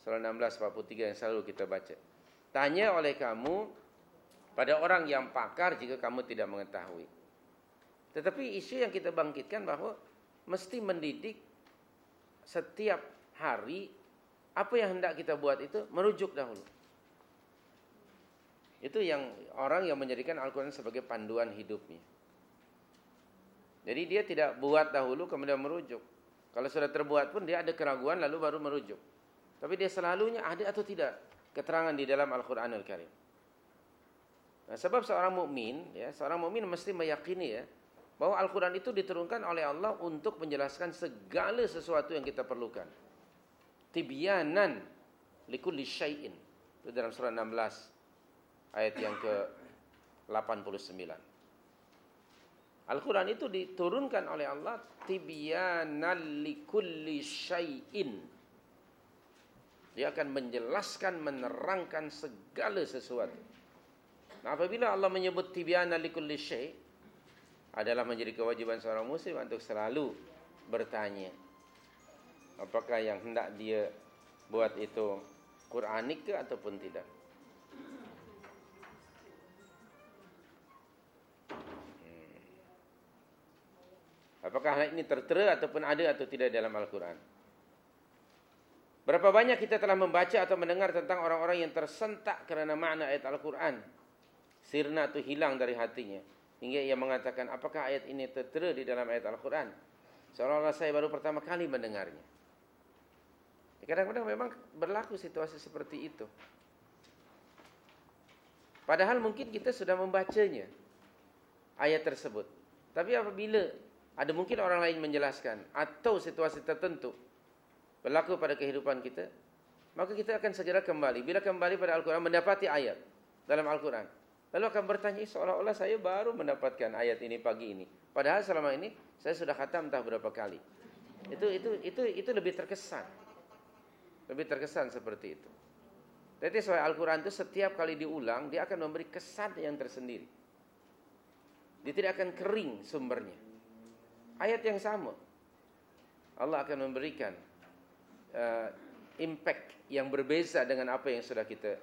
Surah 16:43 yang selalu kita baca. Tanya oleh kamu pada orang yang pakar jika kamu tidak mengetahui. Tetapi isu yang kita bangkitkan bahawa mesti mendidik setiap hari, apa yang hendak kita buat itu merujuk dahulu. Itu yang orang yang menjadikan Al-Quran sebagai panduan hidupnya. Jadi dia tidak buat dahulu kemudian merujuk. Kalau sudah terbuat pun dia ada keraguan lalu baru merujuk. Tapi dia selalunya ada atau tidak keterangan di dalam Al-Quranul Karim. Nah, sebab seorang mukmin mesti meyakini bahwa Al-Quran itu diturunkan oleh Allah untuk menjelaskan segala sesuatu yang kita perlukan. Tibyanan likulli syai'in. Itu dalam surah 16 ayat yang ke-89. Al-Quran itu diturunkan oleh Allah tibyanan likulli syai'in. Dia akan menjelaskan, menerangkan segala sesuatu. Nah, apabila Allah menyebut tibyanan likulli syai', adalah menjadi kewajiban seorang muslim untuk selalu bertanya, apakah yang hendak dia buat itu Quranik ke ataupun tidak. Apakah hal ini tertera ataupun ada atau tidak dalam Al-Quran. Berapa banyak kita telah membaca atau mendengar tentang orang-orang yang tersentak kerana makna ayat Al-Quran, sirna atau hilang dari hatinya, hingga ia mengatakan, apakah ayat ini tertera di dalam ayat Al-Quran? Seolah-olah saya baru pertama kali mendengarnya. Kadang-kadang memang berlaku situasi seperti itu. Padahal mungkin kita sudah membacanya ayat tersebut. Tapi apabila ada mungkin orang lain menjelaskan atau situasi tertentu berlaku pada kehidupan kita, maka kita akan segera kembali. Bila kembali pada Al-Quran, mendapati ayat dalam Al-Quran, lalu akan bertanya, seolah-olah saya baru mendapatkan ayat ini pagi ini. Padahal selama ini saya sudah khatam entah berapa kali. Itu lebih terkesan. Lebih terkesan seperti itu. Jadi soal Al-Quran itu setiap kali diulang, dia akan memberi kesan yang tersendiri. Dia tidak akan kering sumbernya. Ayat yang sama, Allah akan memberikan impact yang berbeza dengan apa yang sudah kita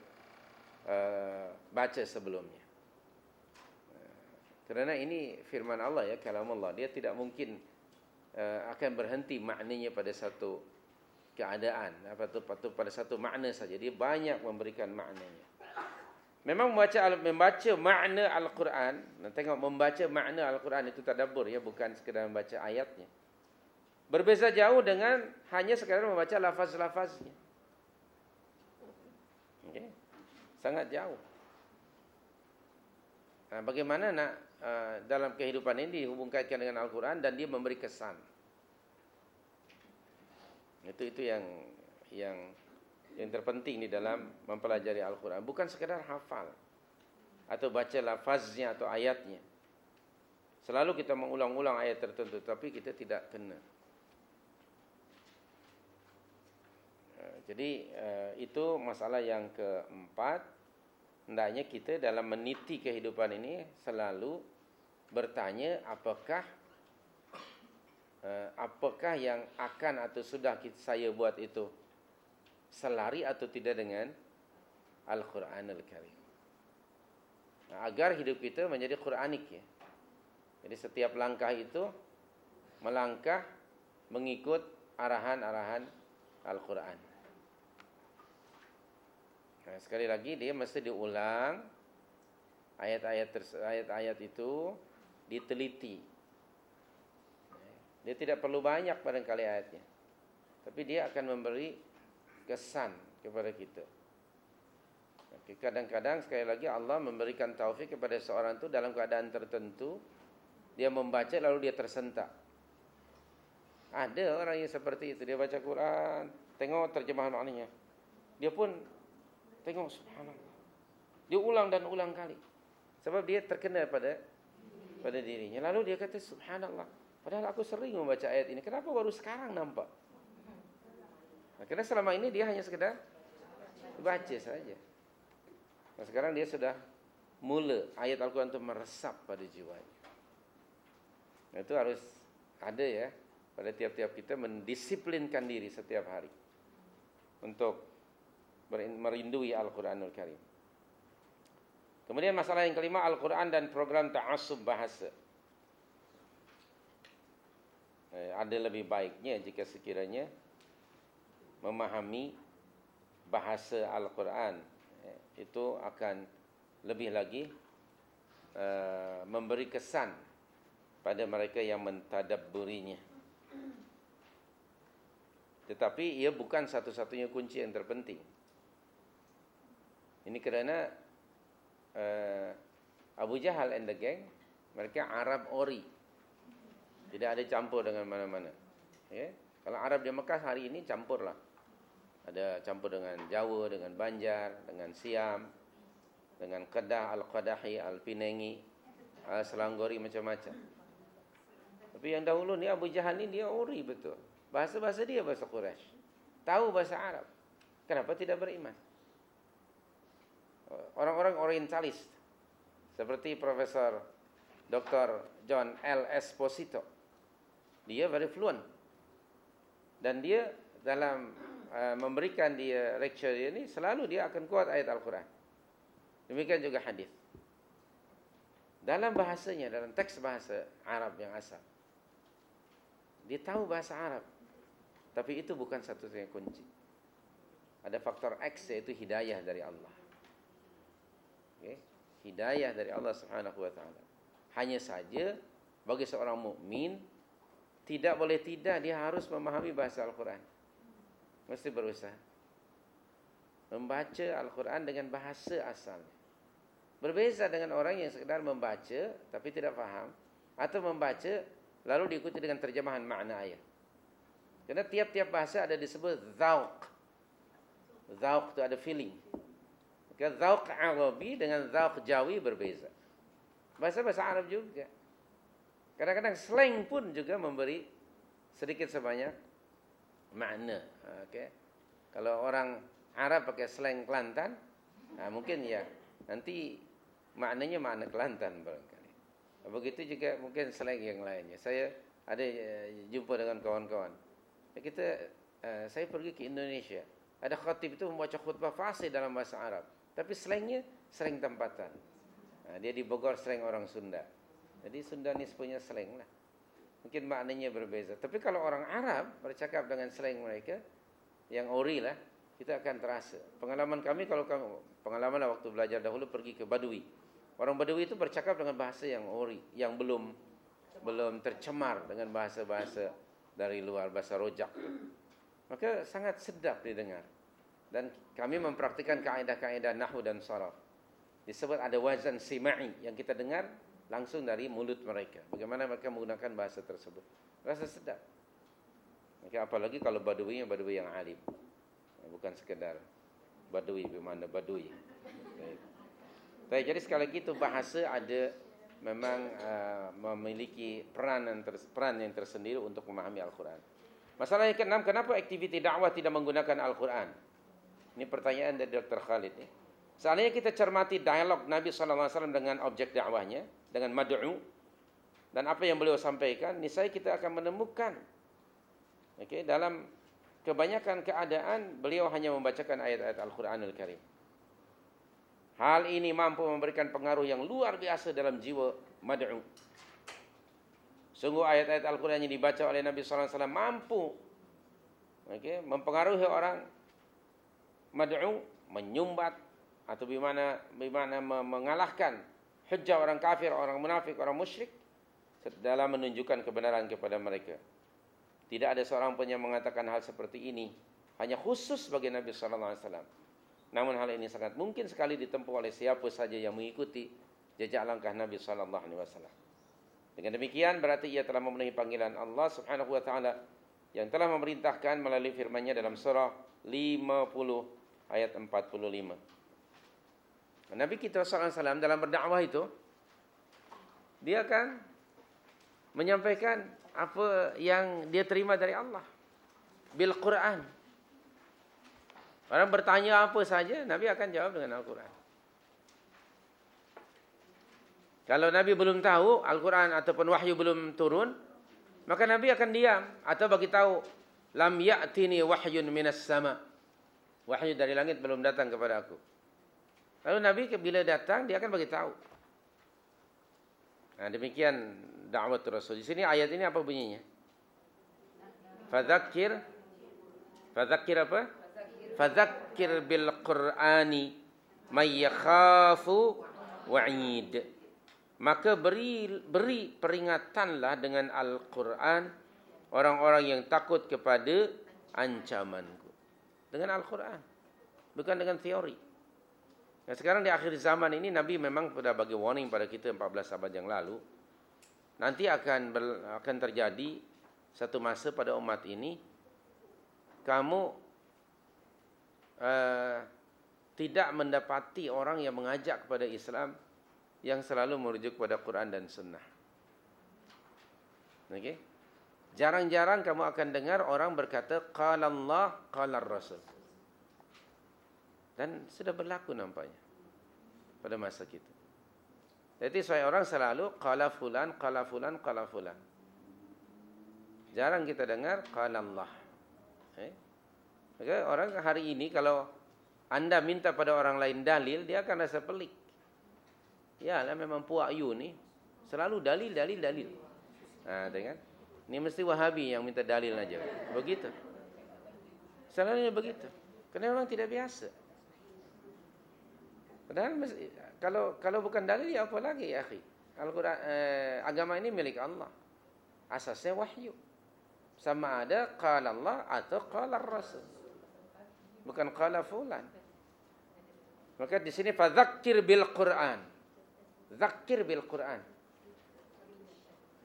baca sebelumnya. Kerana ini firman Allah kalam Allah, dia tidak mungkin akan berhenti maknanya pada satu keadaan, atau pada satu makna saja. Dia banyak memberikan maknanya. Memang membaca makna Al-Quran. Tengok, membaca makna Al-Quran itu tadabbur ya, bukan sekadar membaca ayatnya. Berbeza jauh dengan hanya sekadar membaca lafaz-lafaznya. Okay. Sangat jauh. Nah, bagaimana nak dalam kehidupan ini dihubungkan dengan Al-Quran dan dia memberi kesan. Itu yang terpenting di dalam mempelajari Al-Quran. Bukan sekadar hafal atau baca lafaznya atau ayatnya. Selalu kita mengulang-ulang ayat tertentu, tapi kita tidak kena. Jadi itu masalah yang keempat. Hendaknya kita dalam meniti kehidupan ini selalu bertanya apakah yang akan atau sudah saya buat itu selari atau tidak dengan Al-Quranul Karim. Agar hidup kita menjadi Quranik ya. Jadi setiap langkah itu melangkah mengikut arahan-arahan Al-Quran. Nah, sekali lagi dia mesti diulang ayat-ayat itu diteliti. Dia tidak perlu banyak barangkali ayatnya, tapi dia akan memberi kesan kepada kita. Kadang-kadang sekali lagi Allah memberikan taufik kepada seorang itu dalam keadaan tertentu, dia membaca lalu dia tersentak. Ada orang yang seperti itu, dia baca Quran, tengok terjemahan maknanya, dia pun tengok subhanallah, dia ulang dan ulang kali, sebab dia terkena pada dirinya. Lalu dia kata subhanallah, padahal aku sering membaca ayat ini, kenapa baru sekarang nampak? Karena selama ini dia hanya sekedar baca saja. Nah, sekarang dia sudah mula ayat Al-Quran itu meresap pada jiwanya. Nah, itu harus ada ya pada tiap-tiap kita mendisiplinkan diri setiap hari untuk merindui Al-Quranul Karim. Kemudian masalah yang kelima, Al-Quran dan program ta'assub bahasa. Ada lebih baiknya jika sekiranya memahami bahasa Al-Quran, itu akan lebih lagi memberi kesan pada mereka yang mentadabburinya. Tetapi ia bukan satu-satunya kunci yang terpenting. Ini kerana Abu Jahal and the gang, mereka Arab ori, tidak ada campur dengan mana-mana ya. Kalau Arab di Mekah hari ini campurlah. Ada campur dengan Jawa, dengan Banjar, dengan Siam, dengan Kedah, Al-Qadahi, Al-Pinengi, Al-Selanggori, macam-macam. Tapi yang dahulu ni Abu Jahal ni dia ori betul. Bahasa-bahasa dia bahasa Quraisy. Tahu bahasa Arab. Kenapa tidak beriman? Orang-orang orientalis seperti Profesor Dr. John L. Esposito. Dia very fluent. Dan dia dalam memberikan dia lecture dia ni, selalu dia akan kuat ayat Al-Quran. Demikian juga hadis. Dalam bahasanya, dalam teks bahasa Arab yang asal, dia tahu bahasa Arab. Tapi itu bukan satu-satunya kunci. Ada faktor X, yaitu hidayah dari Allah. Okay? Hidayah dari Allah Subhanahu wa taala. Hanya saja bagi seorang mukmin tidak boleh tidak dia harus memahami bahasa Al-Quran. Mesti berusaha membaca Al-Quran dengan bahasa asalnya. Berbeza dengan orang yang sekedar membaca tapi tidak faham, atau membaca lalu diikuti dengan terjemahan makna ayat. Karena tiap-tiap bahasa ada disebut zauq. Zauq itu ada feeling. Maka zauq Arabi dengan zauq Jawi berbeza. Bahasa-bahasa Arab juga. Kadang-kadang slang pun juga memberi sedikit sebanyak makna. Okay. Kalau orang Arab pakai slang Kelantan, mungkin ya nanti maknanya makna Kelantan barangkali. Begitu juga mungkin slang yang lainnya. Saya ada jumpa dengan kawan-kawan. Saya pergi ke Indonesia. Ada khatib itu membaca khutbah fasih dalam bahasa Arab, tapi slangnya slang tempatan. Dia di Bogor, slang orang Sunda. Jadi Sundanis punya slang lah. Mungkin maknanya berbeza. Tapi kalau orang Arab bercakap dengan slang mereka yang ori lah, kita akan terasa. Pengalaman kami pengalaman waktu belajar dahulu pergi ke Badui. Orang Badui itu bercakap dengan bahasa yang yang belum tercemar dengan bahasa-bahasa dari luar, bahasa rojak. Maka sangat sedap didengar. Dan kami mempraktikkan kaedah-kaedah nahwu dan saraf. Disebut ada wazan sima'i yang kita dengar langsung dari mulut mereka. Bagaimana mereka menggunakan bahasa tersebut. Rasa sedap. Maka apalagi kalau Badui yang alim. Bukan sekedar Badui bermakna Badui. Jadi sekali lagi itu bahasa ada memang memiliki peran yang tersendiri untuk memahami Al-Quran. Masalah yang keenam, kenapa aktiviti dakwah tidak menggunakan Al-Quran? Ini pertanyaan dari Dr. Khalid. Seandainya kita cermati dialog Nabi SAW dengan objek dakwahnya, dengan mad'u, dan apa yang beliau sampaikan, niscaya kita akan menemukan dalam kebanyakan keadaan beliau hanya membacakan ayat-ayat Al-Quranul Karim. Hal ini mampu memberikan pengaruh yang luar biasa dalam jiwa mad'u. Sungguh ayat-ayat Al-Quran yang dibaca oleh Nabi SAW mampu mempengaruhi orang mad'u, menyumbat atau bagaimana mengalahkan hujjah orang kafir, orang munafik, orang musyrik dalam menunjukkan kebenaran kepada mereka. Tidak ada seorang pun yang mengatakan hal seperti ini hanya khusus bagi Nabi SAW. Namun hal ini sangat mungkin sekali ditempuh oleh siapa saja yang mengikuti jejak langkah Nabi SAW. Dengan demikian berarti ia telah memenuhi panggilan Allah Subhanahu wa taala yang telah memerintahkan melalui firman-Nya dalam surah 50 ayat 45. Nabi kita SAW dalam berdakwah itu dia akan menyampaikan apa yang dia terima dari Allah bil Quran. Orang bertanya apa saja, Nabi akan jawab dengan Al-Quran. Kalau Nabi belum tahu Al-Quran ataupun wahyu belum turun, maka Nabi akan diam atau bagi tahu lam ya'tini wahyun minas sama. Wahyu dari langit belum datang kepada aku. Lalu Nabi bila datang dia akan bagi tahu. Nah, demikian dakwah Rasul. Di sini ayat ini apa bunyinya? Fadzakir apa? Fadzakir bil Qur'ani may yakhafu wa'id. Maka beri peringatanlah dengan Al-Quran orang-orang yang takut kepada ancamanku. Dengan Al-Quran, bukan dengan teori. Nah, sekarang di akhir zaman ini Nabi memang sudah bagi warning pada kita 14 abad yang lalu. Nanti akan terjadi satu masa pada umat ini kamu tidak mendapati orang yang mengajak kepada Islam yang selalu merujuk kepada Quran dan Sunnah. Jarang-jarang kamu akan dengar orang berkata qala Allah, qala Rasul. Dan sudah berlaku nampaknya pada masa kita. Jadi orang selalu qala fulan, qala fulan, qala fulan. Jarang kita dengar qala Allah. Orang hari ini kalau Anda minta pada orang lain dalil, dia akan rasa pelik. Ya lah memang puak you ni selalu dalil. Nah, dengan ini mesti Wahabi yang minta dalil aja. Begitu. Selalunya begitu. Karena memang tidak biasa. Padahal kalau bukan dalil ya apa lagi ya akhi? Al-Quran agama ini milik Allah. Asasnya wahyu. Sama ada qala Allah atau qala Rasul. Bukan qala fulan. Maka di sini fadzakir bil Quran. Zakir bil Quran.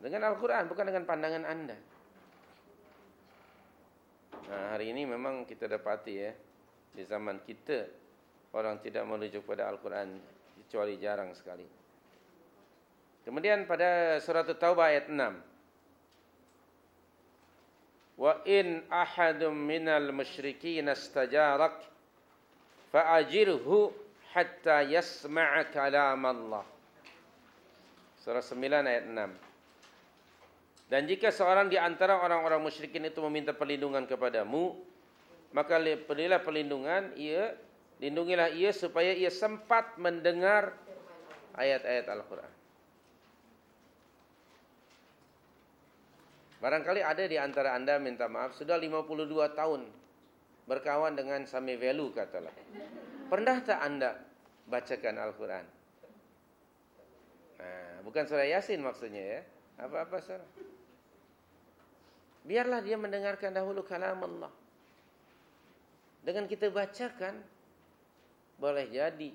Dengan Al-Quran, bukan dengan pandangan Anda. Nah, hari ini memang kita dapati ya, di zaman kita orang tidak merujuk pada Al-Quran kecuali jarang sekali. Kemudian pada surat At-Taubah ayat 6. Wa in ahadum minal musyrikin istajarak fa'ajirhu hatta yasma'a kalam Allah. Surah 9 ayat 6. Dan jika seorang di antara orang-orang musyrikin itu meminta perlindungan kepadamu, maka berilah perlindungan lindungilah ia supaya ia sempat mendengar ayat-ayat Al-Quran. Barangkali ada di antara Anda minta maaf sudah 52 tahun berkawan dengan Sami Velu katalah. Pernah tak anda bacakan Al-Quran? Bukan surah Yasin maksudnya ya. Apa-apa surah. Biarlah dia mendengarkan dahulu kalam Allah. Dengan kita bacakan, boleh jadi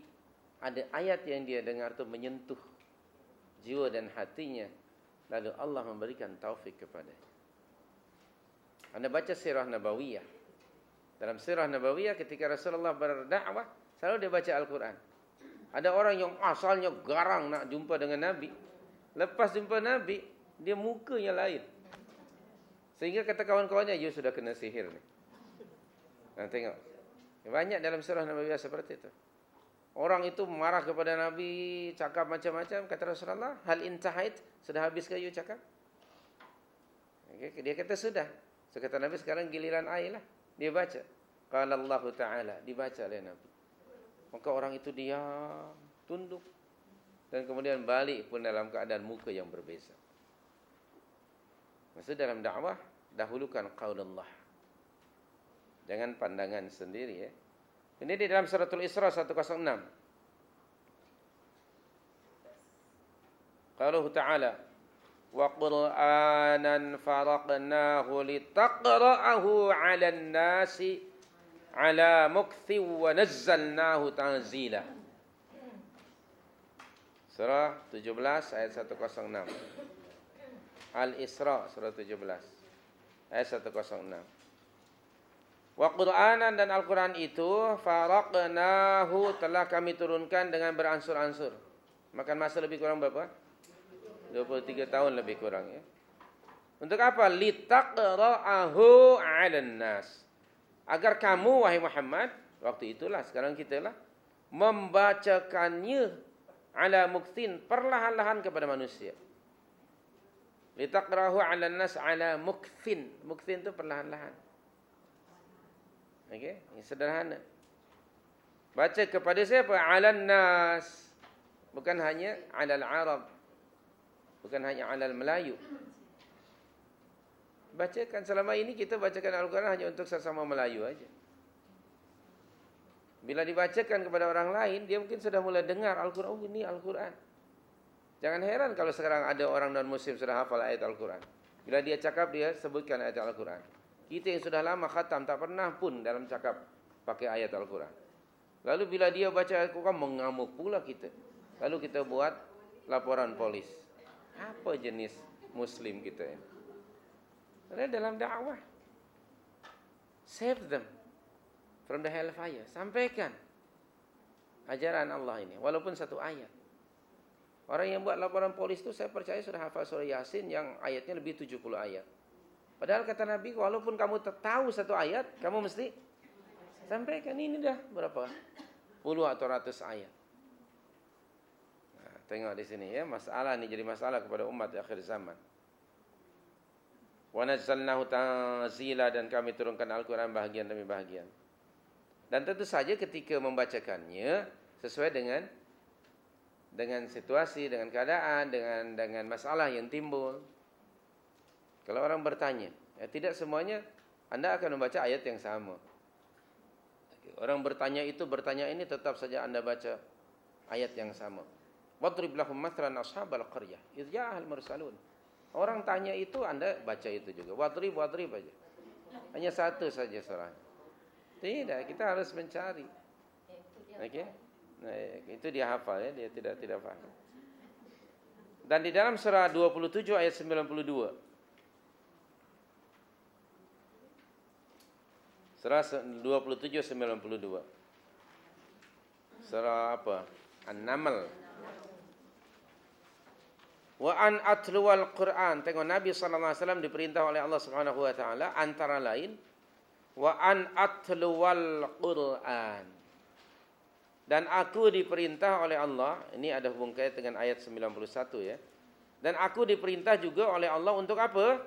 ada ayat yang dia dengar itu menyentuh jiwa dan hatinya. Lalu Allah memberikan taufik kepadanya. Anda baca sirah Nabawiyah. Dalam sirah Nabawiyah ketika Rasulullah berdakwah, selalu dia baca Al-Quran. Ada orang yang asalnya garang nak jumpa dengan Nabi. Lepas jumpa Nabi, dia mukanya lain. Sehingga kata kawan-kawannya, you sudah kena sihir ni. Nah, tengok. Banyak dalam surah Nabawiyah seperti itu. Orang itu marah kepada Nabi, cakap macam-macam. Kata Rasulullah, hal intahait, sudah habis ke you cakap? Okay, dia kata sudah. So, kata Nabi, sekarang giliran I lah. Dia baca. Qala Allah Ta'ala, dibaca oleh Nabi. Maka orang itu diam, tunduk. Dan kemudian balik pun dalam keadaan muka yang berbeza. Maksud dalam dakwah, dahulukan qaulullah. Jangan pandangan sendiri ya. Ini di dalam suratul Isra 106. Qauluhu ta'ala, wa qur'anan faraqnahu litaqra'ahu 'alan nasi 'ala mukthi wa nazzalnahu tanzila. Surah 17 ayat 106. Al-Isra surah 17 ayat 106. Wa Qur'anan, dan Al-Quran itu faraqnahu, telah kami turunkan dengan beransur-ansur. Makan masa lebih kurang berapa? 23 tahun lebih kurang ya. Untuk apa? Litaqra'ahu 'alan nas. Agar kamu wahai Muhammad, waktu itulah, sekarang kita lah, membacakannya ala mukthin, perlahan-lahan kepada manusia. Litaqra'ahu 'alan nas ala mukthin. Mukthin itu perlahan-lahan. Okey, ini sederhana. Baca kepada siapa? 'Alan nas. Bukan hanya 'alal Arab. Bukan hanya 'alal Melayu. Bacakan, selama ini kita bacakan Al-Quran hanya untuk sesama Melayu aja. Bila dibacakan kepada orang lain, dia mungkin sudah mulai dengar Al-Quran. Oh, ini Al-Quran. Jangan heran kalau sekarang ada orang non-Muslim sudah hafal ayat Al-Quran. Bila dia cakap, dia sebutkan ayat Al-Quran. Kita yang sudah lama khatam, tak pernah pun dalam cakap pakai ayat Al-Quran. Lalu bila dia baca Al-Quran, mengamuk pula kita. Lalu kita buat laporan polis. Apa jenis Muslim kita ya? Karena dalam dakwah, save them from the hellfire. Sampaikan ajaran Allah ini, walaupun satu ayat. Orang yang buat laporan polis itu saya percaya sudah hafal surah Yasin yang ayatnya lebih 70 ayat. Padahal kata Nabi, walaupun kamu tahu satu ayat, kamu mesti sampaikan. Ini dah berapa? Puluh atau ratus ayat. Nah, tengok di sini ya, masalah ini jadi masalah kepada umat di akhir zaman. Wa nazzalnahu tanzila, dan kami turunkan Al-Quran bahagian demi bahagian. Dan tentu saja ketika membacakannya sesuai dengan situasi, dengan keadaan, dengan masalah yang timbul. Kalau orang bertanya, ya tidak semuanya Anda akan membaca ayat yang sama. Orang bertanya ini tetap saja Anda baca ayat yang sama. Wadrib lahum mathalan ashabal qaryah idh ja'ahal mursalun. Orang tanya itu, Anda baca itu juga. Wadrib aja. Hanya satu saja surahnya. Tidak, kita harus mencari. Okey? Nah, itu dia hafal ya, dia tidak faham. Dan di dalam surah 27 ayat 92. Surah 27 92. Surah apa? An-Naml. Wa an atluwal Quran. Tengok Nabi SAW diperintah oleh Allah Subhanahu Wa Taala antara lain wa an atluwal Quran. Dan aku diperintah oleh Allah, ini ada hubung kait dengan ayat 91 ya. Dan aku diperintah juga oleh Allah untuk apa?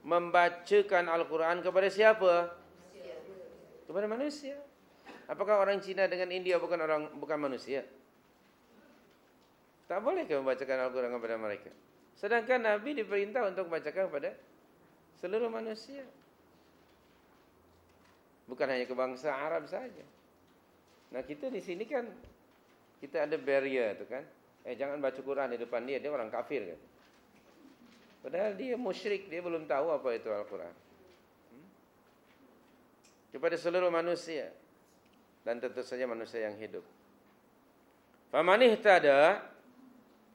Membacakan Al-Quran kepada siapa? Kepada manusia. Apakah orang Cina dengan India bukan manusia? Tak boleh membacakan Al-Quran kepada mereka. Sedangkan Nabi diperintah untuk membacakan kepada seluruh manusia. Bukan hanya ke bangsa Arab saja. Nah, kita di sini kan kita ada barrier tu kan. Jangan baca Quran di depan dia orang kafir kan. Padahal dia musyrik, dia belum tahu apa itu Al-Quran. Kepada seluruh manusia dan tentu saja manusia yang hidup. Faman ihtada,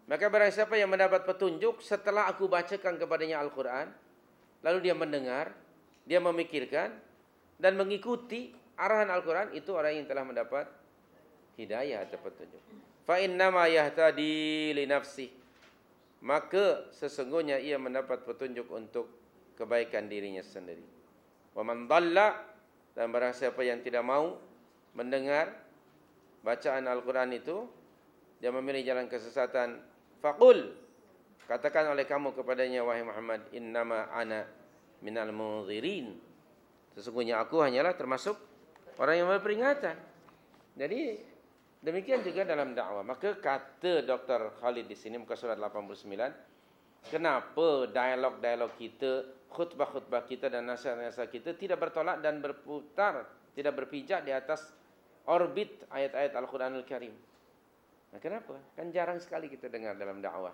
maka barang siapa yang mendapat petunjuk setelah aku bacakan kepadanya Al-Quran, lalu dia mendengar, dia memikirkan dan mengikuti arahan Al-Quran, itu orang yang telah mendapat hidayah atau petunjuk. Fa innama yahtadi li nafsihi, maka sesungguhnya ia mendapat petunjuk untuk kebaikan dirinya sendiri. Wa man dhalla, dan barang siapa yang tidak mau mendengar bacaan Al-Quran itu, dia memilih jalan kesesatan, faqul, katakan oleh kamu kepadanya wahai Muhammad, innama ana minal munzirin, sesungguhnya aku hanyalah termasuk orang yang memberi peringatan. Jadi demikian juga dalam dakwah. Maka kata Dr. Khalid di sini muka surat 89, kenapa dialog-dialog kita, khutbah-khutbah kita dan nasihat-nasihat kita tidak bertolak dan berputar, tidak berpijak di atas orbit ayat-ayat Al-Quranul Karim. Nah, kenapa? Kan jarang sekali kita dengar dalam dakwah.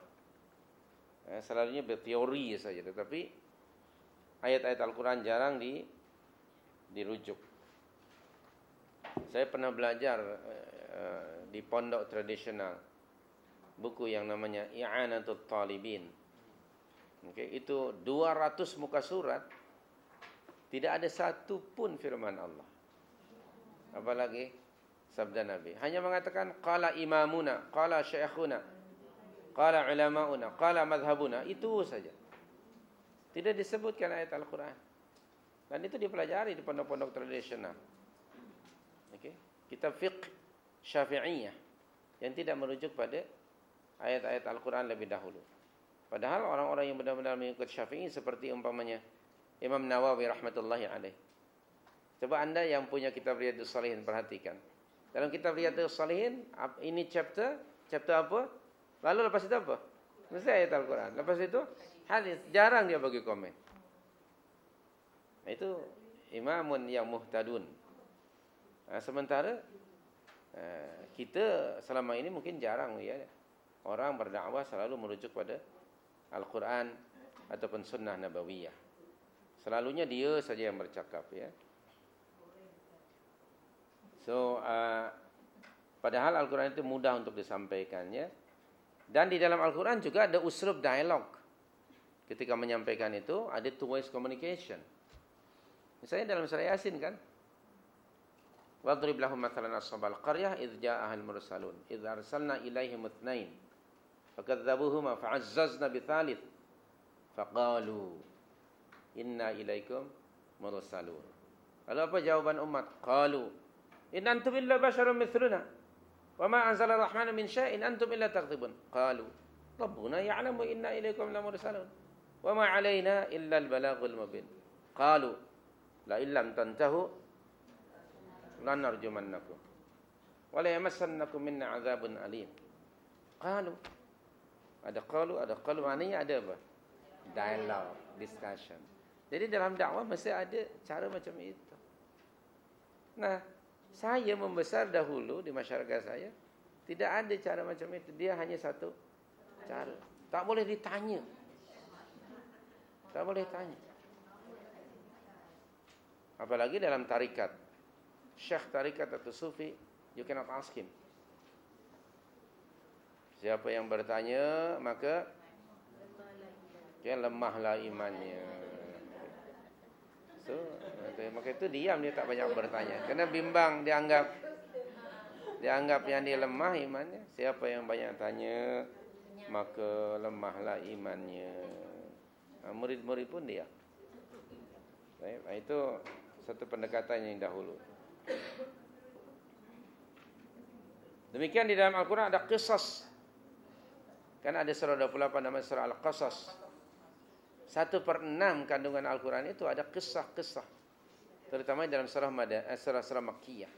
Selalunya berteori saja, tetapi ayat-ayat Al-Quran jarang dirujuk. Saya pernah belajar di pondok tradisional buku yang namanya I'anatul Talibin. Itu 200 muka surat, tidak ada satu pun firman Allah, apalagi sabda Nabi. Hanya mengatakan qala imamuna, qala syekhuna, qala ulamauna, qala madhabuna, itu saja. Tidak disebutkan ayat Al-Quran. Dan itu dipelajari di pondok-pondok tradisional. Kitab fiqh Syafi'iyah yang tidak merujuk pada ayat-ayat Al-Quran lebih dahulu. Padahal orang-orang yang benar-benar mengikut Syafi'i seperti umpamanya Imam Nawawi rahmatullahi alaih. Coba anda yang punya kitab Riyadhus Shalihin perhatikan. Dalam kitab Riyadhus Shalihin ini chapter apa? Lalu lepas itu apa? Mesti ayat Al-Quran. Lepas itu hadis. Jarang dia bagi komen. Nah, itu imamun yang muhtadun. Nah, sementara kita selama ini mungkin jarang ya, orang berdakwah selalu merujuk pada Al-Quran ataupun sunnah nabawiyah. Selalunya dia saja yang bercakap ya. So padahal Al-Quran itu mudah untuk disampaikannya. Dan di dalam Al-Quran juga ada uslub dialog. Ketika menyampaikan itu ada two ways communication. Misalnya dalam surah Yasin kan, wadrib lahum mathalan ashabal qaryah idz ja'ahal mursalun idz arsalna ilaihim itsnain fakadzabuhuma fa'azzazna bitsalits faqalu inna ilaikum mursalun. Lalu apa jawaban umat? Qalu in antum illa basharun mithluna wa ma anzala ar-rahmanu min syai'in antum illa takdzibun. Qalu rabbuna ya'lamu inna ilaikum lamursalun wa ma 'alaina illa al-balaghul mubin. Qalu la illam tantahu lanarjumannakum wa la yamassannakum minna 'adzabun alim. Qalu ada qalu maknanya ada apa? Dialog, discussion. Jadi dalam dakwah mesti ada cara macam itu. Nah, saya membesar dahulu di masyarakat saya tidak ada cara macam itu. Dia hanya satu cara. Tak boleh ditanya. Tak boleh tanya. Apalagi dalam tarikat. Syekh tarikat atau sufi, you cannot ask him. Siapa yang bertanya, maka lemahlah imannya. So, maka itu diam, dia tak banyak bertanya. Karena bimbang, dianggap yang dia lemah imannya. Siapa yang banyak tanya, maka lemahlah imannya. Murid-murid pun dia. Itu satu pendekatan yang dahulu. Demikian di dalam Al-Quran ada qisas. Kan ada surah 28 namanya surah Al-Qasas. 1/6 kandungan Al-Quran itu ada kisah-kisah. Terutama dalam surah Makkiyah.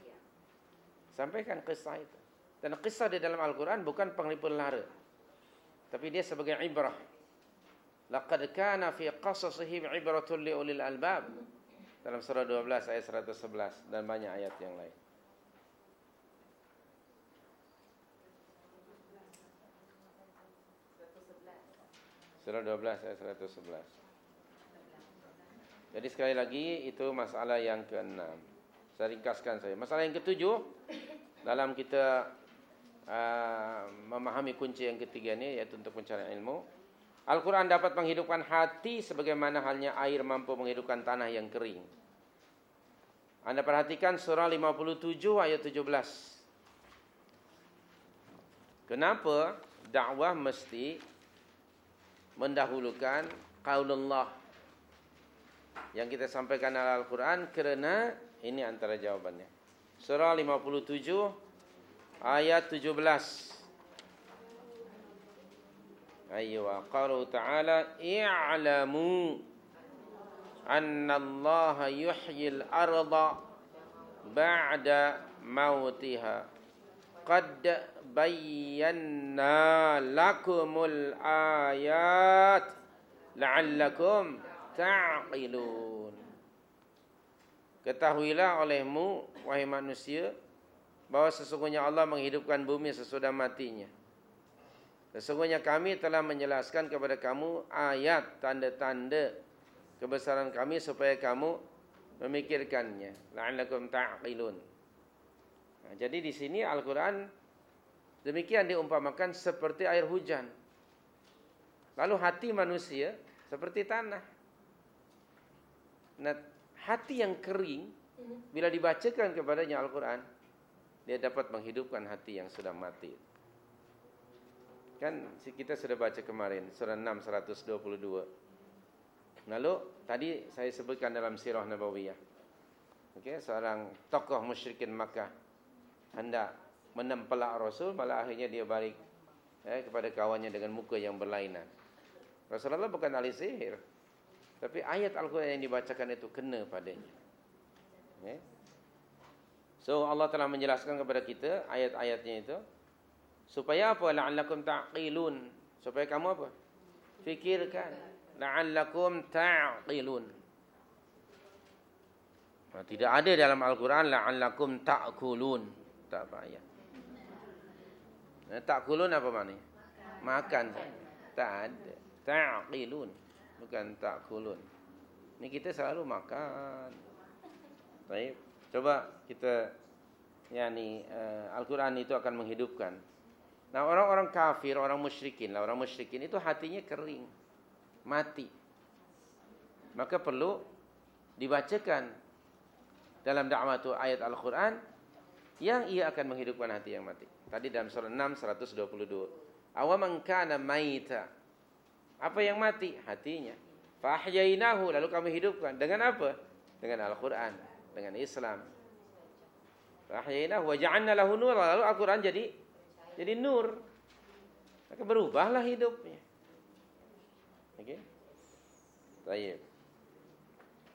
Sampaikan kisah itu. Dan kisah di dalam Al-Quran bukan penglipur lara. Tapi dia sebagai ibrah. Laqad kana fi qasasihim ibratun li ulil albab. Dalam surah 12 ayat 111 dan banyak ayat yang lain. Surah 12 ayat 111. Jadi sekali lagi itu masalah yang ke-6. Saya ringkaskan saja. Masalah yang ke-7 dalam kita memahami kunci yang ketiga ini, yaitu untuk mencari ilmu. Al-Quran dapat menghidupkan hati sebagaimana halnya air mampu menghidupkan tanah yang kering. Anda perhatikan surah 57 ayat 17. Kenapa dakwah mesti mendahulukan qaulullah yang kita sampaikan dalam Al-Quran? Kerana ini antara jawabannya. Surah 57 ayat 17. Aywa qalu ta'ala i'lamu anna Allah yuhyil arda ba'da mautiha qad bayyana lakumul ayat la'allakum ta'qilun. Ketahuilah olehmu wahai manusia bahawa sesungguhnya Allah menghidupkan bumi sesudah matinya. Sesungguhnya kami telah menjelaskan kepada kamu ayat tanda-tanda kebesaran kami supaya kamu memikirkannya. La'allakum ta'qilun. Nah, jadi di sini Al-Quran demikian diumpamakan seperti air hujan. Lalu hati manusia seperti tanah. Nah, hati yang kering bila dibacakan kepadanya Al-Quran, dia dapat menghidupkan hati yang sudah mati. Kan kita sudah baca kemarin surah 6 122. Lalu tadi saya sebutkan dalam sirah Nabawiyah. Okey, seorang tokoh musyrikin Makkah hendak menempelak Rasul, malah akhirnya dia balik kepada kawannya dengan muka yang berlainan. Rasulullah bukan ahli sihir, tapi ayat Al-Quran yang dibacakan itu kena padanya. Okay. So Allah telah menjelaskan kepada kita ayat-ayatnya itu supaya apa? La'allakum ta'qilun. Supaya kamu apa? Fikirkan. La'allakum ta'qilun. Nah, tidak ada dalam Al-Quran la'allakum ta'kulun. Tak apa ayat. Ta'kulun apa maknanya? Makan. Tak ada. Ta'qilun. Bukan ta'kulun. Ini kita selalu makan. Baik. Coba kita Al-Quran itu akan menghidupkan. Nah, orang-orang kafir, orang musyrikin itu hatinya kering, mati. Maka perlu dibacakan dalam dakwah itu ayat Al-Quran yang ia akan menghidupkan hati yang mati. Tadi dalam surah 6 122. Awaman kana maita. Apa yang mati? Hatinya. Fa ahyainahu, lalu kami hidupkan dengan apa? Dengan Al-Quran, dengan Islam. Fa ahyainahu wa ja'alna lahu nur, lalu Al-Quran jadi nur. Maka berubahlah hidupnya. Okey. Baik.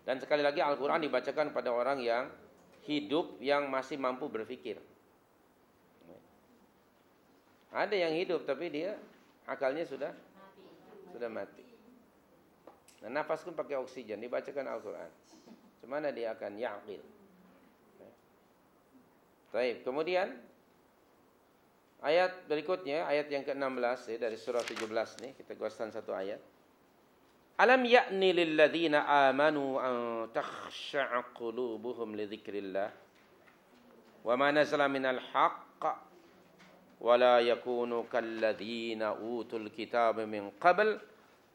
Dan sekali lagi Al-Quran dibacakan pada orang yang hidup, yang masih mampu berfikir. Ada yang hidup tapi dia akalnya sudah mati. Nah, nafas pun pakai oksigen, dibacakan Al-Quran. Semana dia akan yaqil. Baik, kemudian ayat berikutnya, ayat yang ke-16 dari surah 17 nih, kita kuaskan satu ayat. Alam ya'ni lil ladzina amanu an takhsha'a qulubuhum li dzikrillah wa ma nazala minal haqq wa la yakunu kal ladzina utul kitaba min qabl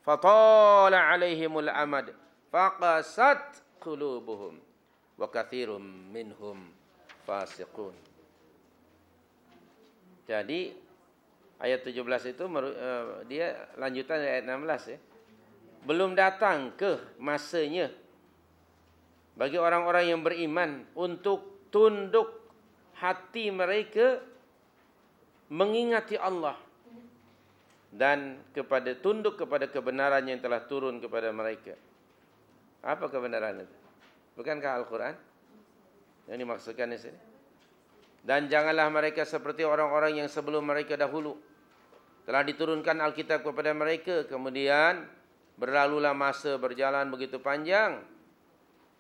fatala 'alaihimul amad faqasat qulubuhum wa katsirum minhum fasiqun. Jadi ayat 17 itu dia lanjutan dari ayat 16 ya. Belum datang ke masanya bagi orang-orang yang beriman untuk tunduk hati mereka mengingati Allah dan tunduk kepada kebenaran yang telah turun kepada mereka. Apa kebenaran itu? Bukankah Al-Quran yang dimaksudkan di sini? Dan janganlah mereka seperti orang-orang yang sebelum mereka dahulu. Telah diturunkan Alkitab kepada mereka, kemudian berlalulah masa berjalan begitu panjang.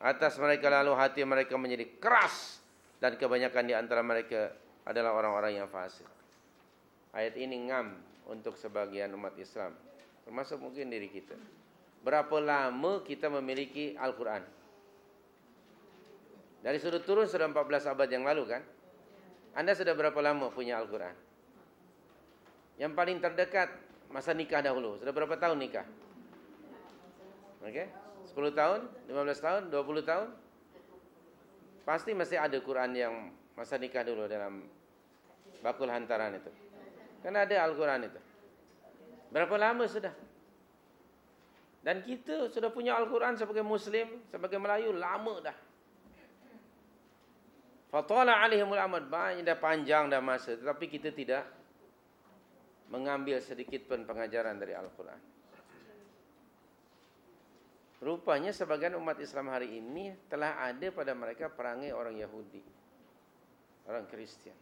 atas mereka, lalu hati mereka menjadi keras, dan kebanyakan di antara mereka adalah orang-orang yang fasik. Ayat ini ngam untuk sebagian umat Islam, termasuk mungkin diri kita. Berapa lama kita memiliki Al-Quran? Dari sudut turun sudah 14 abad yang lalu kan? Anda sudah berapa lama punya Al-Quran? Yang paling terdekat masa nikah dahulu, sudah berapa tahun nikah? Okey, 10 tahun, 15 tahun, 20 tahun? Pasti masih ada Quran yang masa nikah dulu dalam bakul hantaran itu. Kan ada Al-Quran itu. Berapa lama sudah? Dan kita sudah punya Al-Quran sebagai Muslim, sebagai Melayu, lama dah. Fatala alaihimul amad, banyak dah, panjang dah masa, tetapi kita tidak mengambil sedikit pun pengajaran dari Al-Quran. Rupanya sebagian umat Islam hari ini telah ada pada mereka perangai orang Yahudi, orang Kristian.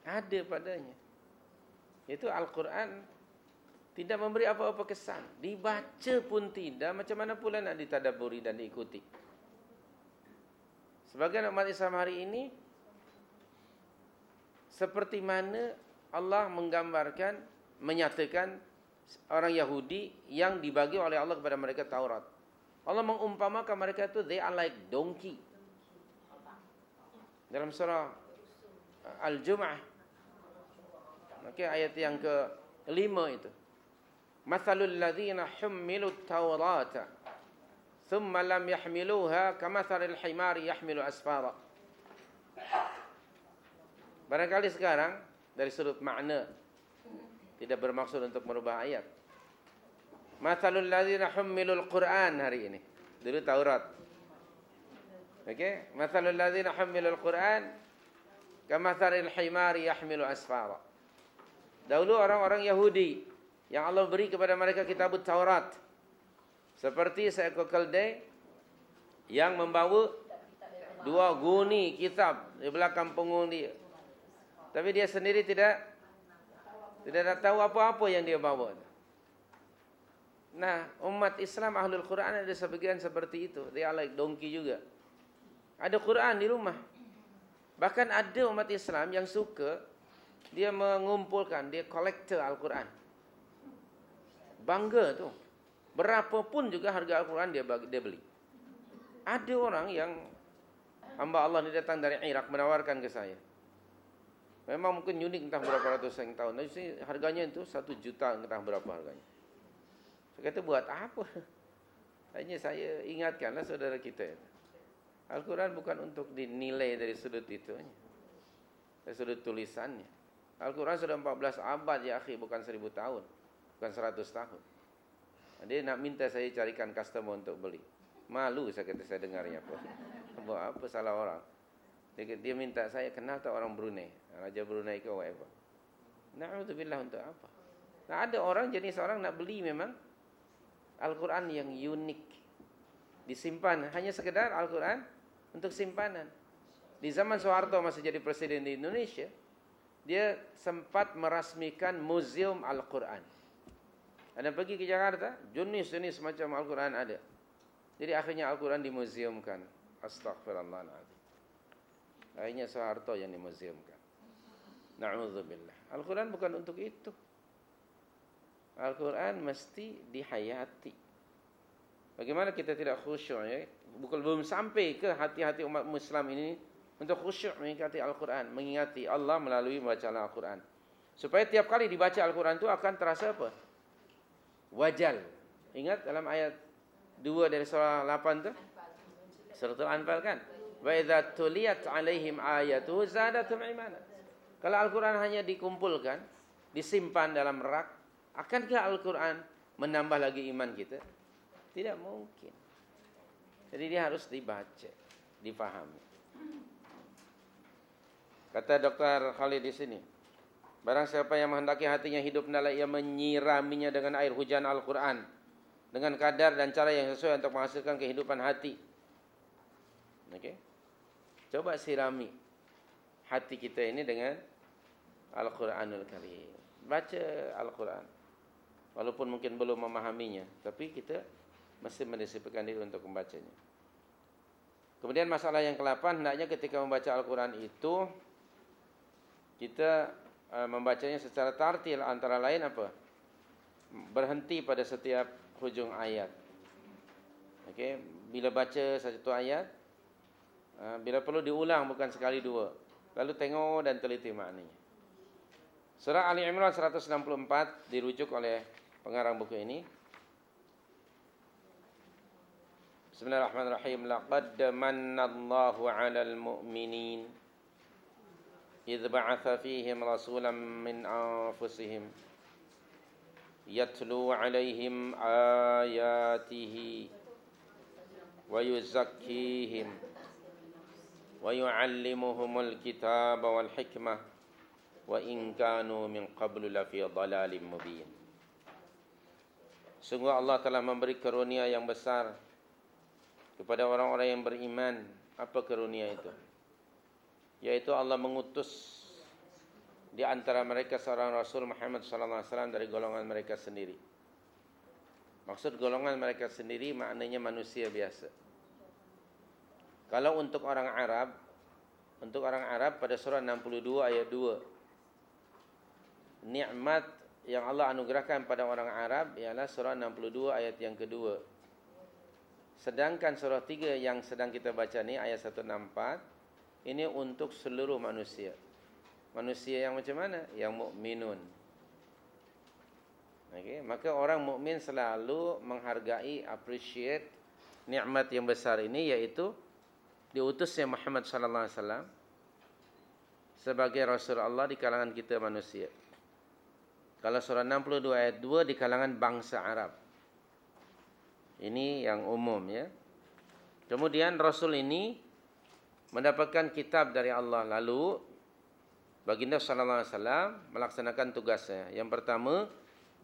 Ada padanya. Itu Al-Quran tidak memberi apa-apa kesan, dibaca pun tidak, macam mana pula nak ditadaburi dan diikuti. Sebagian umat Islam hari ini seperti mana Allah menggambarkan, menyatakan orang Yahudi yang dibagi oleh Allah kepada mereka Taurat. Allah mengumpamakan mereka itu, they are like donkey. Dalam surah Al-Jum'ah, okay, ayat yang ke-5 itu. Mathalul ladzina hummilut Taurata thumma lam yahmiluha kamathalil himari yahmilu asfara. Barangkali sekarang dari sudut makna tidak bermaksud untuk merubah ayat. Mathalul ladzina hummilul Quran hari ini. Dulu Taurat. Okey, mathalul ladzina hummilul Quran kamathalil himari yahmilu asfara. Dahulu orang-orang Yahudi yang Allah beri kepada mereka kitab Taurat, seperti seekor keldai yang membawa 2 guni kitab di belakang punggung dia. Tapi dia sendiri tidak tahu apa-apa yang dia bawa. Nah, umat Islam Ahlul Quran ada sebagian seperti itu. Dia like donkey juga. Ada Quran di rumah. Bahkan ada umat Islam yang suka, dia mengumpulkan, dia kolektor Al-Quran. Bangga tu. Berapapun juga harga Al-Quran dia beli. Ada orang yang hamba Allah ni datang dari Iraq menawarkan ke saya. Memang mungkin unik, entah berapa ratus tahun. Harganya itu 1 juta, entah berapa harganya. Saya kata, buat apa? Hanya saya ingatkanlah saudara kita. Al-Quran bukan untuk dinilai dari sudut itu, dari sudut tulisannya. Al-Quran sudah 14 abad ya akhi, bukan 1000 tahun, bukan 100 tahun. Dia nak minta saya carikan customer untuk beli. Malu saya kata, saya dengarnya. Buat apa salah orang? Dia minta saya, kenal tak orang Brunei, Raja Brunei ke whatever. Na'udzubillah, untuk apa? Nah, ada orang, jenis orang nak beli memang Al-Quran yang unik, disimpan, hanya sekedar Al-Quran untuk simpanan. Di zaman Soeharto masih jadi presiden di Indonesia, dia sempat merasmikan Museum Al-Quran. Anda pergi ke Jakarta, jenis-jenis macam Al-Quran ada. Jadi akhirnya Al-Quran dimuseumkan. Astagfirullahaladzim. Akhirnya Soeharto yang dimuseumkan. Na'udzubillah. Al-Quran bukan untuk itu. Al-Quran mesti dihayati. Bagaimana kita tidak khusyuk, ya? Belum sampai ke hati-hati umat Muslim ini untuk khusyuk mengingati Al-Quran, mengingati Allah melalui bacaan Al-Quran. Supaya tiap kali dibaca Al-Quran itu akan terasa apa? Wajal. Ingat dalam ayat 2 dari surah 8 tu? Surah Al-Anfal kan? Wa idza tuliyat alaihim ayatuhu zadatum imana. Kalau Al-Quran hanya dikumpulkan, disimpan dalam rak, akankah Al-Quran menambah lagi iman kita? Tidak mungkin. Jadi dia harus dibaca, difahami. Kata Dr. Khalid di sini, barang siapa yang menghendaki hatinya hidup, hendaklah ia menyiraminya dengan air hujan Al-Quran, dengan kadar dan cara yang sesuai untuk menghasilkan kehidupan hati. Okey? Coba sirami hati kita ini dengan Al-Quranul Karim. Baca Al-Quran. Walaupun mungkin belum memahaminya, tapi kita mesti mendisiplinkan diri untuk membacanya. Kemudian masalah yang ke-8, hendaknya ketika membaca Al-Quran itu kita membacanya secara tartil, antara lain apa? Berhenti pada setiap hujung ayat. Okey, bila baca satu ayat, bila perlu diulang bukan sekali dua. Lalu tengok dan teliti maknanya. Surah Ali Imran 164 dirujuk oleh pengarang buku ini. Bismillahirrahmanirrahim. Laqad manallahu 'alal mu'minin idz ba'atsa fihim rasulan min anfusihim yatlu 'alaihim ayatihi wa yuzakkihim wa yu'allimuhumul kitaba wal hikmah wa in kanu min qablu lafi dhalalin mubin. Sungguh Allah telah memberi karunia yang besar kepada orang-orang yang beriman. Apa karunia itu? Yaitu Allah mengutus di antara mereka seorang Rasul Muhammad sallallahu alaihi wasallam dari golongan mereka sendiri. Maksud golongan mereka sendiri maknanya manusia biasa. Kalau untuk orang Arab pada surah 62 ayat 2, nikmat yang Allah anugerahkan pada orang Arab ialah surah 62 ayat yang kedua. Sedangkan surah 3 yang sedang kita baca ni ayat 164, ini untuk seluruh manusia. Manusia yang macam mana? Yang mukminun. Okey, maka orang mukmin selalu menghargai, appreciate nikmat yang besar ini, iaitu diutusnya Muhammad sallallahu alaihi wasallam sebagai Rasul Allah di kalangan kita manusia. Kalau surah 62 ayat 2 di kalangan bangsa Arab. Ini yang umum ya. Kemudian Rasul ini mendapatkan kitab dari Allah. Lalu baginda sallallahu alaihi wasallam melaksanakan tugasnya. Yang pertama,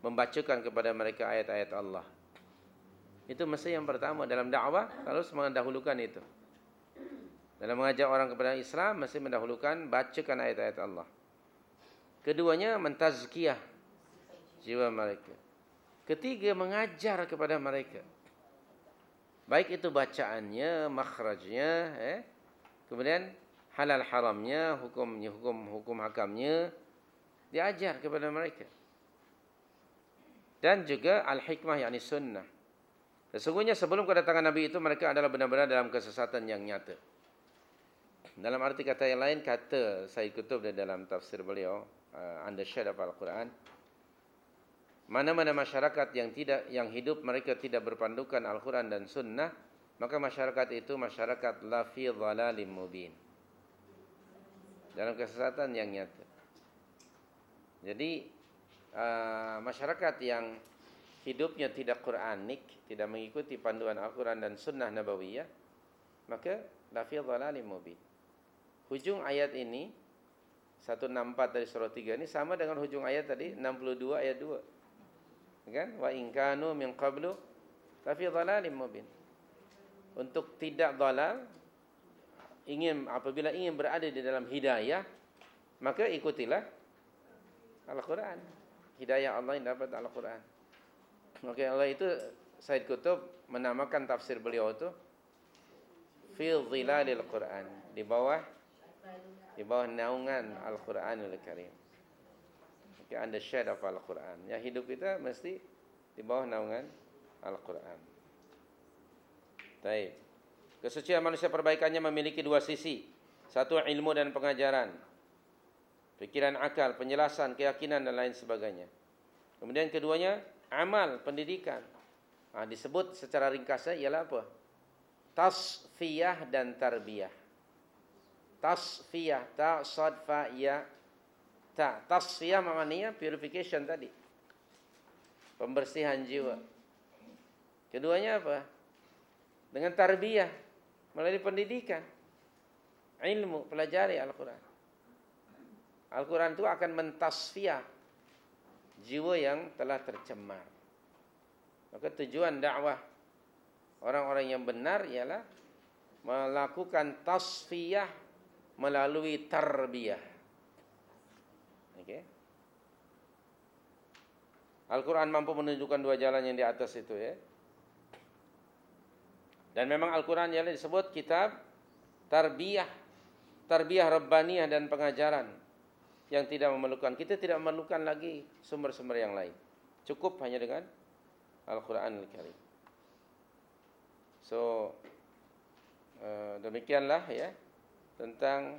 membacakan kepada mereka ayat-ayat Allah. Itu mesti yang pertama dalam dakwah, harus mendahulukan itu. Dalam mengajak orang kepada Islam, mesti mendahulukan bacakan ayat-ayat Allah. Keduanya, mentazkiyah jiwa mereka. Ketiga, mengajar kepada mereka. Baik itu bacaannya, makhrajnya, kemudian halal haramnya, hukum hakamnya, diajar kepada mereka. Dan juga al-hikmah, yakni sunnah. Sesungguhnya sebelum kedatangan Nabi itu, mereka adalah benar-benar dalam kesesatan yang nyata. Dalam arti kata yang lain, kata Sayyid Qutb dalam tafsir beliau, Under Shade of Al-Quran, mana-mana masyarakat yang hidup mereka tidak berpandukan Al-Quran dan Sunnah, maka masyarakat itu masyarakat lafi dhalalim mubin, dalam kesesatan yang nyata. Jadi masyarakat yang hidupnya tidak Quranik, tidak mengikuti panduan Al-Quran dan Sunnah Nabawiyah, maka lafi dhalalim mubin. Hujung ayat ini 164 dari surah 3 ini sama dengan hujung ayat tadi 62 ayat 2. Kan? Wa in kanu min qablu fa fi dhalalin mubin. Untuk tidak dhalal, apabila ingin berada di dalam hidayah, maka ikutilah Al-Quran. Hidayah Allah yang dapat Al-Quran. Okey, Allah itu Sayyid Qutb menamakan tafsir beliau itu fi dhilalil Quran, di bawah naungan Al-Quranul Karim. Under shade of Al-Quran. Yang hidup kita mesti di bawah naungan Al-Quran. Baik. Kesucian manusia perbaikannya memiliki dua sisi. Satu, ilmu dan pengajaran. Fikiran akal, penjelasan, keyakinan dan lain sebagainya. Kemudian keduanya, amal, pendidikan. Disebut secara ringkasnya ialah apa? Tasfiyah dan tarbiyah. Tasfiyah, ta, sad, fa, ya. Tasfiyah maknanya purification tadi, pembersihan jiwa. Keduanya apa? Dengan tarbiyah, melalui pendidikan, ilmu, pelajari Al-Quran. Al-Quran itu akan mentasfiyah jiwa yang telah tercemar. Maka tujuan dakwah orang-orang yang benar ialah melakukan tasfiyah melalui tarbiyah. Okay. Al-Quran mampu menunjukkan dua jalan yang di atas itu ya. Dan memang Al-Quran ialah disebut kitab tarbiyah, tarbiyah rabbaniyah dan pengajaran yang tidak memerlukan, kita tidak memerlukan lagi sumber-sumber yang lain. Cukup hanya dengan Al-Quran Al-Karim. So demikianlah ya tentang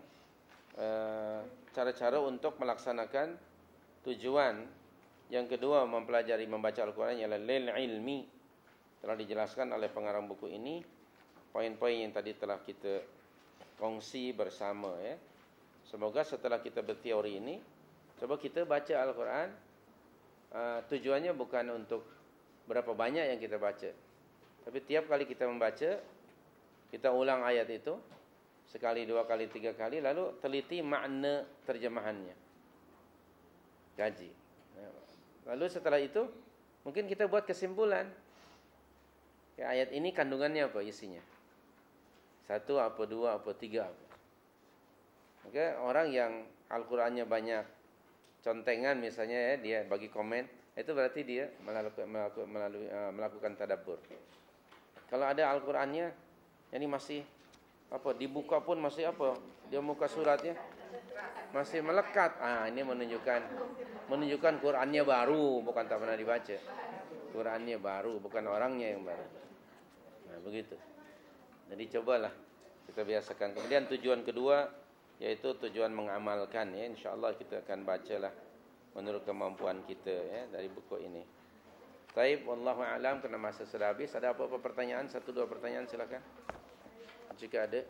cara-cara untuk melaksanakan tujuan yang kedua mempelajari membaca Al-Quran ialah lil ilmi. Telah dijelaskan oleh pengarang buku ini poin-poin yang tadi telah kita kongsi bersama ya. Semoga setelah kita berteori ini, coba kita baca Al-Quran, tujuannya bukan untuk berapa banyak yang kita baca, tapi tiap kali kita membaca, kita ulang ayat itu sekali, dua kali, tiga kali, lalu teliti makna terjemahannya, kaji. Lalu setelah itu mungkin kita buat kesimpulan, ya, ayat ini kandungannya apa isinya, satu apa, dua apa, tiga apa. Oke, orang yang Al-Qurannya banyak contengan misalnya ya, dia bagi komen, itu berarti dia melakukan tadabbur. Kalau ada Al-Qurannya, ini masih apa, dibuka pun masih apa, dia muka suratnya masih melekat. Ini menunjukkan Qurannya baru, bukan tak pernah dibaca. Qurannya baru, bukan orangnya yang baru. Nah, begitu. Jadi cobalah kita biasakan. Kemudian tujuan kedua yaitu tujuan mengamalkan ya. Insyaallah kita akan bacalah menurut kemampuan kita ya dari buku ini. Baik, wallahu a'lam, karena masa sudah habis. Ada apa-apa pertanyaan? Satu dua pertanyaan silakan. Jika ada.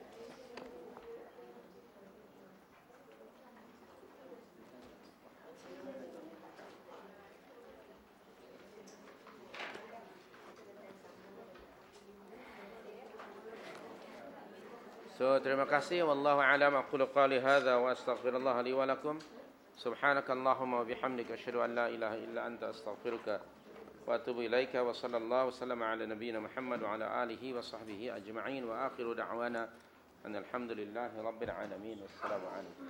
So, terima kasih. Wallahu a'lam. Aqulu qali hadza wa astaghfirullah li wa lakum. Subhanakallahumma wa bihamdika asyhadu an la ilaha illa anta astaghfiruka wa atubu ilaika. Wa sallallahu wasallam ala nabiyyina Muhammad wa ala alihi wa sahbihi ajma'in. Wa akhiru da'wana alhamdulillahi rabbil alamin. Wassalamu alaikum.